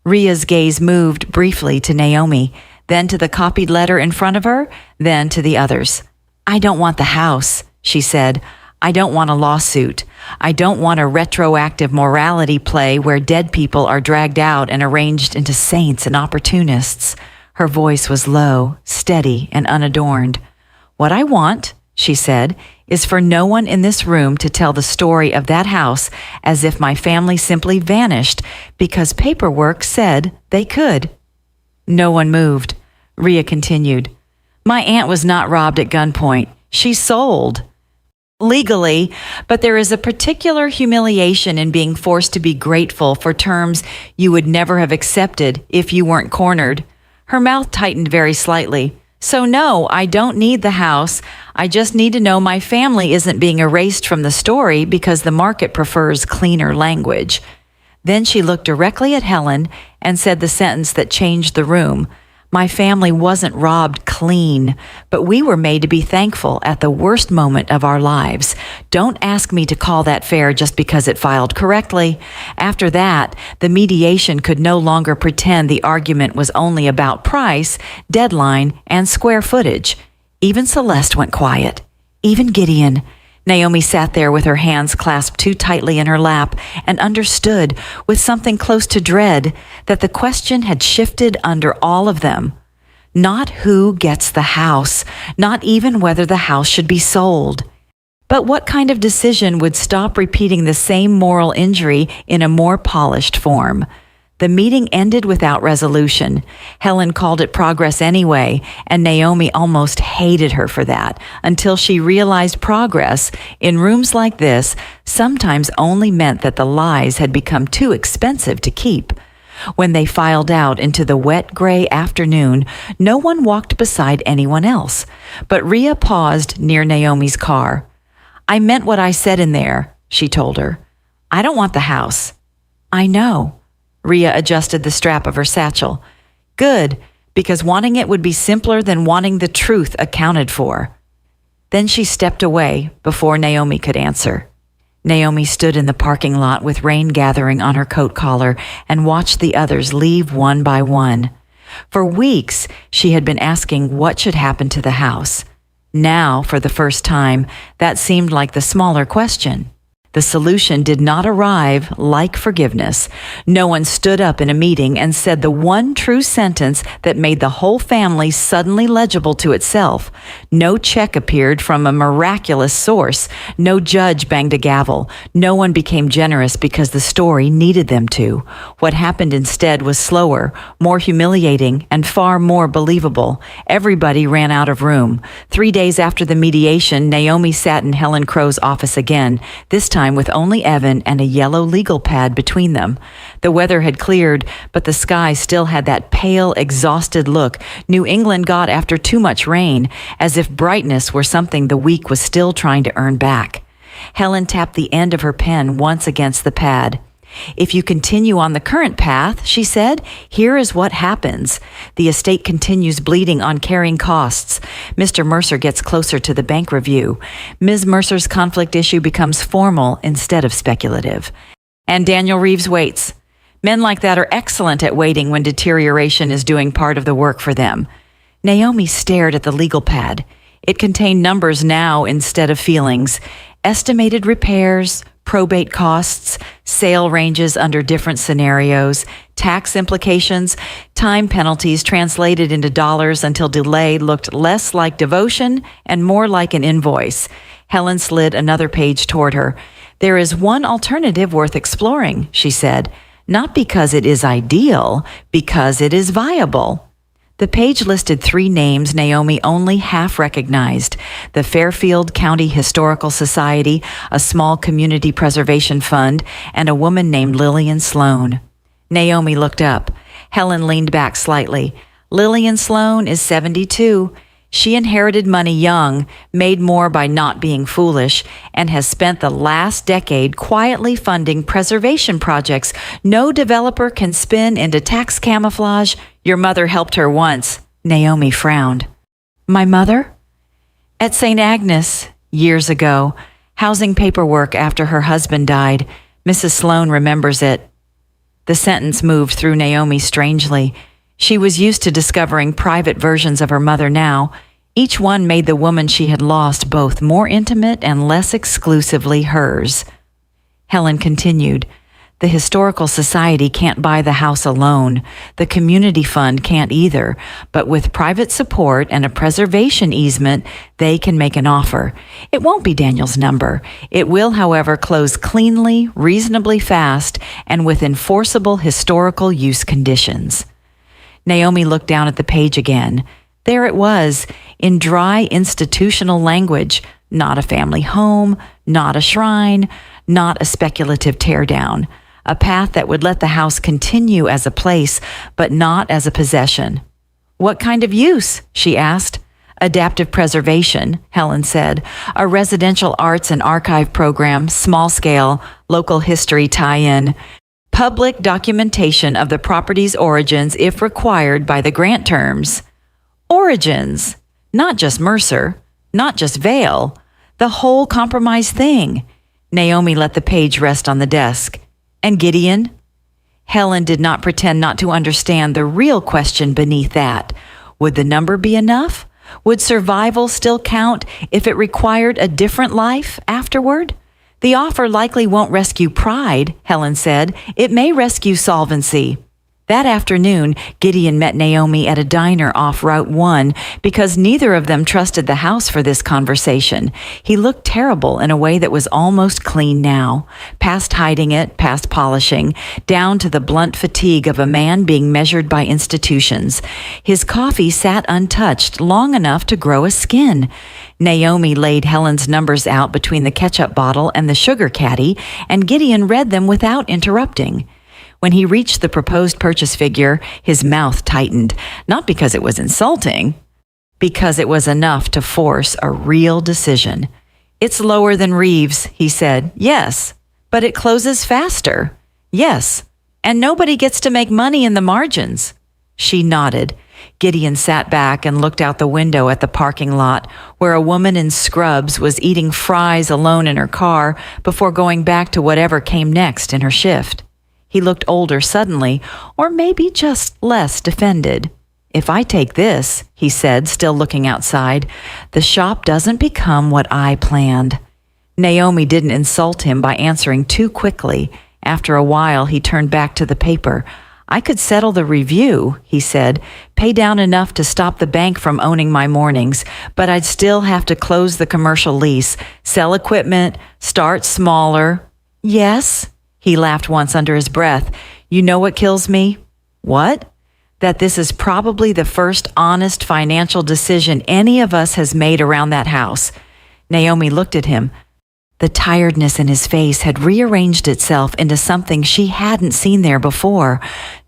Rhea's gaze moved briefly to Naomi, then to the copied letter in front of her, then to the others. "I don't want the house," she said. "I don't want a lawsuit. I don't want a retroactive morality play where dead people are dragged out and arranged into saints and opportunists." Her voice was low, steady, and unadorned. "What I want," she said, "is for no one in this room to tell the story of that house as if my family simply vanished because paperwork said they could." No one moved. Rhea continued, "My aunt was not robbed at gunpoint. She sold. Legally, but there is a particular humiliation in being forced to be grateful for terms you would never have accepted if you weren't cornered." Her mouth tightened very slightly. "So no, I don't need the house. I just need to know my family isn't being erased from the story because the market prefers cleaner language." Then she looked directly at Helen and said the sentence that changed the room. "My family wasn't robbed clean, but we were made to be thankful at the worst moment of our lives. Don't ask me to call that fair just because it filed correctly." After that, the mediation could no longer pretend the argument was only about price, deadline, and square footage. Even Celeste went quiet. Even Gideon. Naomi sat there with her hands clasped too tightly in her lap and understood, with something close to dread, that the question had shifted under all of them. Not who gets the house, not even whether the house should be sold. But what kind of decision would stop repeating the same moral injury in a more polished form? The meeting ended without resolution. Helen called it progress anyway, and Naomi almost hated her for that, until she realized progress, in rooms like this, sometimes only meant that the lies had become too expensive to keep. When they filed out into the wet gray afternoon, no one walked beside anyone else, but Rhea paused near Naomi's car. "I meant what I said in there," she told her. "I don't want the house." "I know." Rhea adjusted the strap of her satchel. "Good, because wanting it would be simpler than wanting the truth accounted for." Then she stepped away before Naomi could answer. Naomi stood in the parking lot with rain gathering on her coat collar and watched the others leave one by one. For weeks, she had been asking what should happen to the house. Now, for the first time, that seemed like the smaller question. The solution did not arrive like forgiveness. No one stood up in a meeting and said the one true sentence that made the whole family suddenly legible to itself. No check appeared from a miraculous source. No judge banged a gavel. No one became generous because the story needed them to. What happened instead was slower, more humiliating, and far more believable. Everybody ran out of room. 3 days after the mediation, Naomi sat in Helen Crow's office again, this time with only Evan and a yellow legal pad between them. The weather had cleared, but the sky still had that pale, exhausted look New England got after too much rain, as if brightness were something the week was still trying to earn back. Helen tapped the end of her pen once against the pad. "If you continue on the current path," she said, "here is what happens. The estate continues bleeding on carrying costs. Mr. Mercer gets closer to the bank review. Ms. Mercer's conflict issue becomes formal instead of speculative. And Daniel Reeves waits. Men like that are excellent at waiting when deterioration is doing part of the work for them." Naomi stared at the legal pad. It contained numbers now instead of feelings. Estimated repairs, probate costs, sale ranges under different scenarios, tax implications, time penalties translated into dollars until delay looked less like devotion and more like an invoice. Helen slid another page toward her. "There is one alternative worth exploring," she said. "Not because it is ideal, because it is viable." The page listed 3 names Naomi only half recognized: the Fairfield County Historical Society, a small community preservation fund, and a woman named Lillian Sloan. Naomi looked up. Helen leaned back slightly. "Lillian Sloan is 72. She inherited money young, made more by not being foolish, and has spent the last decade quietly funding preservation projects no developer can spin into tax camouflage. Your mother helped her once." Naomi frowned. "My mother?" "At St. Agnes, years ago. Housing paperwork after her husband died. Mrs. Sloan remembers it." The sentence moved through Naomi strangely. She was used to discovering private versions of her mother now. Each one made the woman she had lost both more intimate and less exclusively hers. Helen continued, "The Historical Society can't buy the house alone. The community fund can't either. But with private support and a preservation easement, they can make an offer. It won't be Daniel's number. It will, however, close cleanly, reasonably fast, and with enforceable historical use conditions." Naomi looked down at the page again. There it was, in dry institutional language. Not a family home, not a shrine, not a speculative teardown. A path that would let the house continue as a place, but not as a possession. "What kind of use?" she asked. "Adaptive preservation," Helen said. "A residential arts and archive program, small scale, local history tie-in. Public documentation of the property's origins if required by the grant terms." Origins! Not just Mercer, not just Vale. The whole compromise thing. Naomi let the page rest on the desk. "And Gideon?" Helen did not pretend not to understand the real question beneath that. Would the number be enough? Would survival still count if it required a different life afterward? "The offer likely won't rescue pride," Helen said. "It may rescue solvency." That afternoon, Gideon met Naomi at a diner off Route 1 because neither of them trusted the house for this conversation. He looked terrible in a way that was almost clean now, past hiding it, past polishing, down to the blunt fatigue of a man being measured by institutions. His coffee sat untouched long enough to grow a skin. Naomi laid Helen's numbers out between the ketchup bottle and the sugar caddy, and Gideon read them without interrupting. When he reached the proposed purchase figure, his mouth tightened, not because it was insulting, because it was enough to force a real decision. "It's lower than Reeves," he said. "Yes. But it closes faster." "Yes. And nobody gets to make money in the margins." She nodded. Gideon sat back and looked out the window at the parking lot, where a woman in scrubs was eating fries alone in her car before going back to whatever came next in her shift. He looked older suddenly, or maybe just less defended. "If I take this," he said, still looking outside, "the shop doesn't become what I planned." Naomi didn't insult him by answering too quickly. After a while, he turned back to the paper. "I could settle the review," he said, "pay down enough to stop the bank from owning my mornings, but I'd still have to close the commercial lease, sell equipment, start smaller." "Yes?" He laughed once under his breath. "You know what kills me?" "What?" "That this is probably the first honest financial decision any of us has made around that house." Naomi looked at him. The tiredness in his face had rearranged itself into something she hadn't seen there before.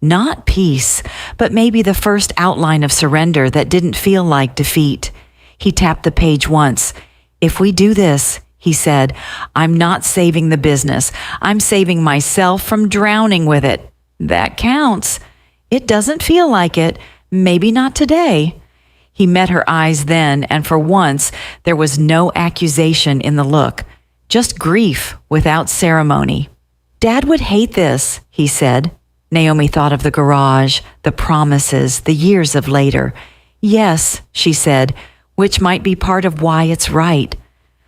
Not peace, but maybe the first outline of surrender that didn't feel like defeat. He tapped the page once. "If we do this," he said, "I'm not saving the business. I'm saving myself from drowning with it." "That counts." "It doesn't feel like it. Maybe not today." He met her eyes then, and for once, there was no accusation in the look. Just grief without ceremony. "Dad would hate this," he said. Naomi thought of the garage, the promises, the years of later. "Yes," she said, "which might be part of why it's right."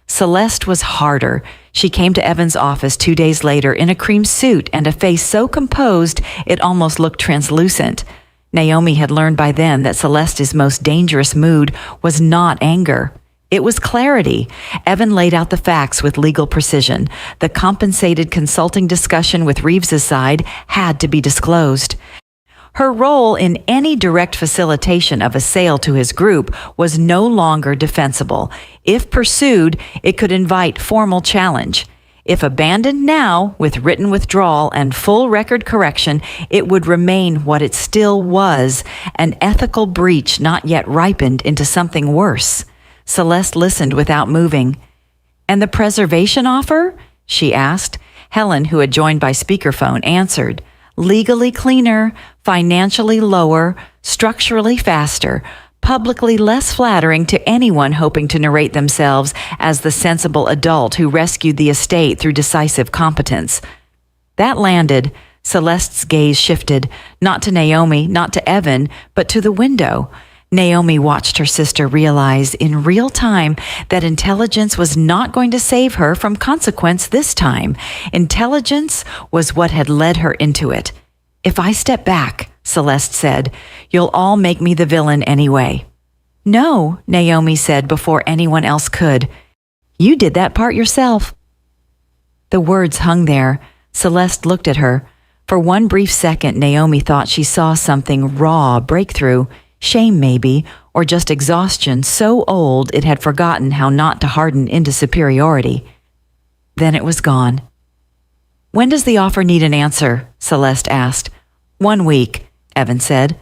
Celeste was harder. She came to Evan's office 2 days later in a cream suit and a face so composed it almost looked translucent. Naomi had learned by then that Celeste's most dangerous mood was not anger. It was clarity. Evan laid out the facts with legal precision. The compensated consulting discussion with Reeves's side had to be disclosed. Her role in any direct facilitation of a sale to his group was no longer defensible. If pursued, it could invite formal challenge. If abandoned now, with written withdrawal and full record correction, it would remain what it still was, an ethical breach not yet ripened into something worse. Celeste listened without moving. "And the preservation offer?" she asked. Helen, who had joined by speakerphone, answered. "Legally cleaner, financially lower, structurally faster, publicly less flattering to anyone hoping to narrate themselves as the sensible adult who rescued the estate through decisive competence." That landed. Celeste's gaze shifted, not to Naomi, not to Evan, but to the window. Naomi watched her sister realize in real time that intelligence was not going to save her from consequence this time. Intelligence was what had led her into it. "If I step back," Celeste said, "you'll all make me the villain anyway." "No," Naomi said before anyone else could. "You did that part yourself." The words hung there. Celeste looked at her. For one brief second, Naomi thought she saw something raw break through. Shame maybe, or just exhaustion so old it had forgotten how not to harden into superiority. Then it was gone. "When does the offer need an answer?" Celeste asked. "1 week, Evan said.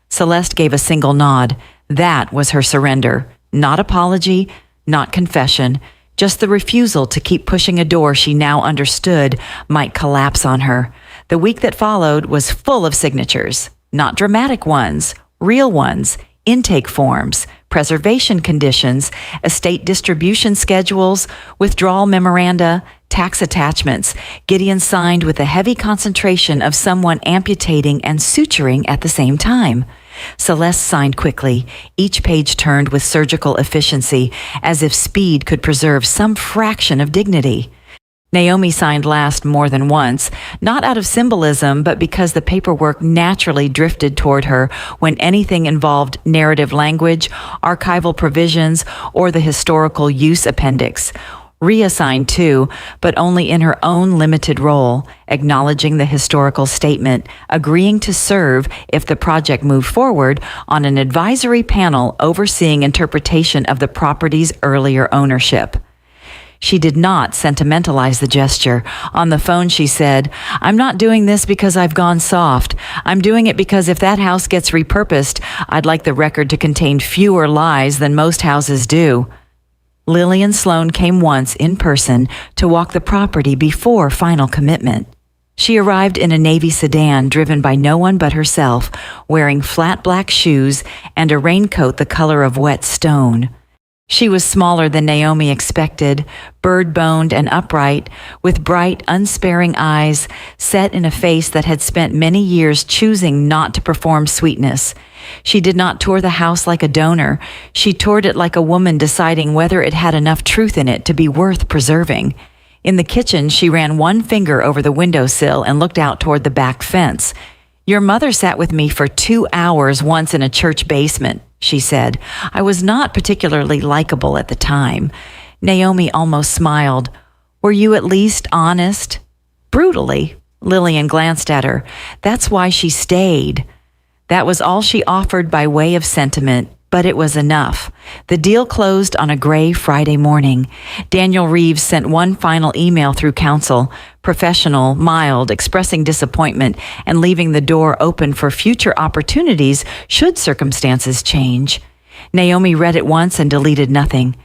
Celeste gave a single nod. That was her surrender. Not apology, not confession, just the refusal to keep pushing a door she now understood might collapse on her. The week that followed was full of signatures, not dramatic ones, real ones, intake forms, preservation conditions, estate distribution schedules, withdrawal memoranda, tax attachments. Gideon signed with a heavy concentration of someone amputating and suturing at the same time. Celeste signed quickly, each page turned with surgical efficiency, as if speed could preserve some fraction of dignity. Naomi signed last more than once, not out of symbolism, but because the paperwork naturally drifted toward her when anything involved narrative language, archival provisions, or the historical use appendix. Rhea signed too, but only in her own limited role, acknowledging the historical statement, agreeing to serve, if the project moved forward, on an advisory panel overseeing interpretation of the property's earlier ownership. She did not sentimentalize the gesture. On the phone, she said, "I'm not doing this because I've gone soft. I'm doing it because if that house gets repurposed, I'd like the record to contain fewer lies than most houses do." Lillian Sloan came once in person to walk the property before final commitment. She arrived in a navy sedan driven by no one but herself, wearing flat black shoes and a raincoat the color of wet stone. She was smaller than Naomi expected, bird-boned and upright, with bright, unsparing eyes set in a face that had spent many years choosing not to perform sweetness. She did not tour the house like a donor. She toured it like a woman deciding whether it had enough truth in it to be worth preserving. In the kitchen, she ran one finger over the windowsill and looked out toward the back fence. "Your mother sat with me for 2 hours once in a church basement," she said. "I was not particularly likable at the time." Naomi almost smiled. "Were you at least honest?" "Brutally." Lillian glanced at her. "That's why she stayed." That was all she offered by way of sentiment, but it was enough. The deal closed on a gray Friday morning. Daniel Reeves sent one final email through counsel, professional, mild, expressing disappointment and leaving the door open for future opportunities should circumstances change. Naomi read it once and deleted nothing.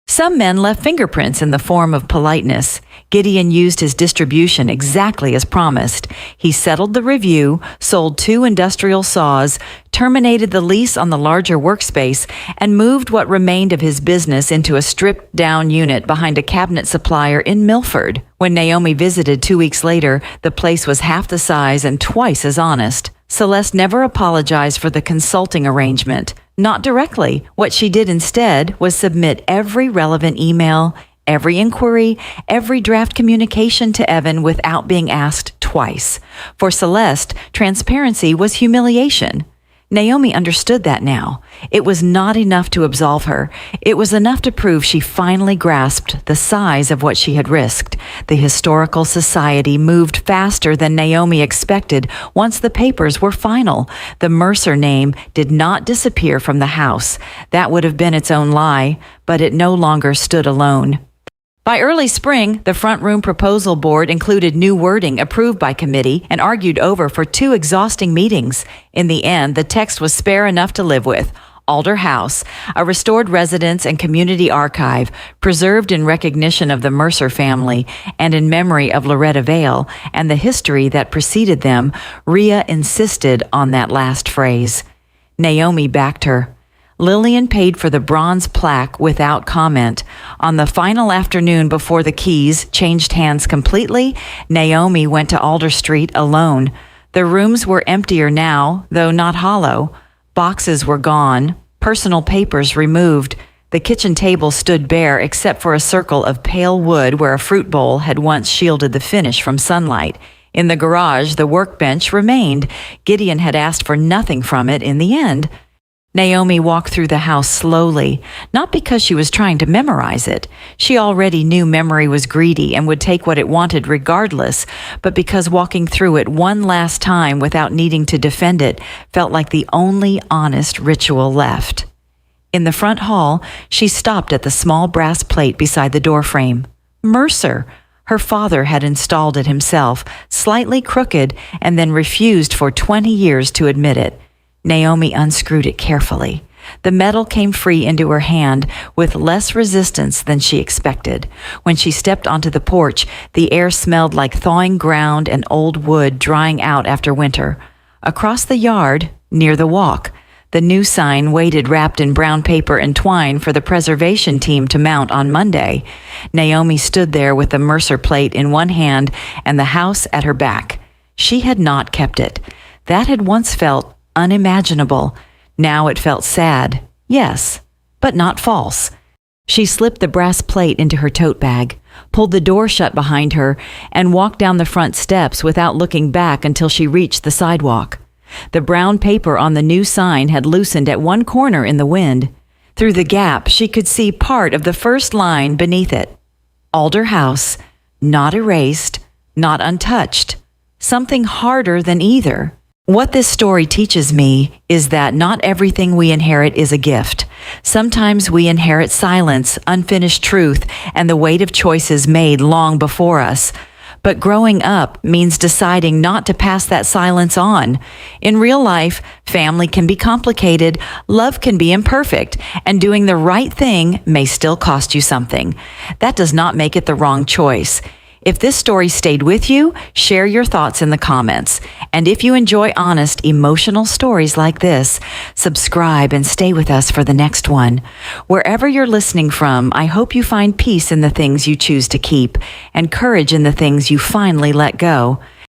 Some men left fingerprints in the form of politeness. Gideon used his distribution exactly as promised. He settled the review, sold 2 industrial saws, terminated the lease on the larger workspace, and moved what remained of his business into a stripped-down unit behind a cabinet supplier in Milford. When Naomi visited 2 weeks later, the place was half the size and twice as honest. Celeste never apologized for the consulting arrangement. Not directly. What she did instead was submit every relevant email, every inquiry, every draft communication to Evan without being asked twice. For Celeste, transparency was humiliation. Naomi understood that now. It was not enough to absolve her. It was enough to prove she finally grasped the size of what she had risked. The historical society moved faster than Naomi expected once the papers were final. The Mercer name did not disappear from the house. That would have been its own lie, but it no longer stood alone. By early spring, the front room proposal board included new wording approved by committee and argued over for 2 exhausting meetings. In the end, the text was spare enough to live with. Alder House, a restored residence and community archive, preserved in recognition of the Mercer family and in memory of Loretta Vale and the history that preceded them. Rhea insisted on that last phrase. Naomi backed her. Lillian paid for the bronze plaque without comment. On the final afternoon before the keys changed hands completely, Naomi went to Alder Street alone. The rooms were emptier now, though not hollow. Boxes were gone, personal papers removed. The kitchen table stood bare except for a circle of pale wood where a fruit bowl had once shielded the finish from sunlight. In the garage, the workbench remained. Gideon had asked for nothing from it in the end. Naomi walked through the house slowly, not because she was trying to memorize it. She already knew memory was greedy and would take what it wanted regardless, but because walking through it one last time without needing to defend it felt like the only honest ritual left. In the front hall, she stopped at the small brass plate beside the doorframe. Mercer. Her father had installed it himself, slightly crooked, and then refused for 20 years to admit it. Naomi unscrewed it carefully. The metal came free into her hand with less resistance than she expected. When she stepped onto the porch, the air smelled like thawing ground and old wood drying out after winter. Across the yard, near the walk, the new sign waited wrapped in brown paper and twine for the preservation team to mount on Monday. Naomi stood there with the Mercer plate in one hand and the house at her back. She had not kept it. That had once felt unimaginable. Now it felt sad, yes, but not false. She slipped the brass plate into her tote bag, pulled the door shut behind her, and walked down the front steps without looking back until she reached the sidewalk. The brown paper on the new sign had loosened at one corner in the wind. Through the gap, she could see part of the first line beneath it. Alder House, not erased, not untouched. Something harder than either. What this story teaches me is that not everything we inherit is a gift. Sometimes we inherit silence, unfinished truth, and the weight of choices made long before us. But growing up means deciding not to pass that silence on. In real life, family can be complicated, love can be imperfect, and doing the right thing may still cost you something. That does not make it the wrong choice. If this story stayed with you, share your thoughts in the comments. And if you enjoy honest, emotional stories like this, subscribe and stay with us for the next one. Wherever you're listening from, I hope you find peace in the things you choose to keep and courage in the things you finally let go.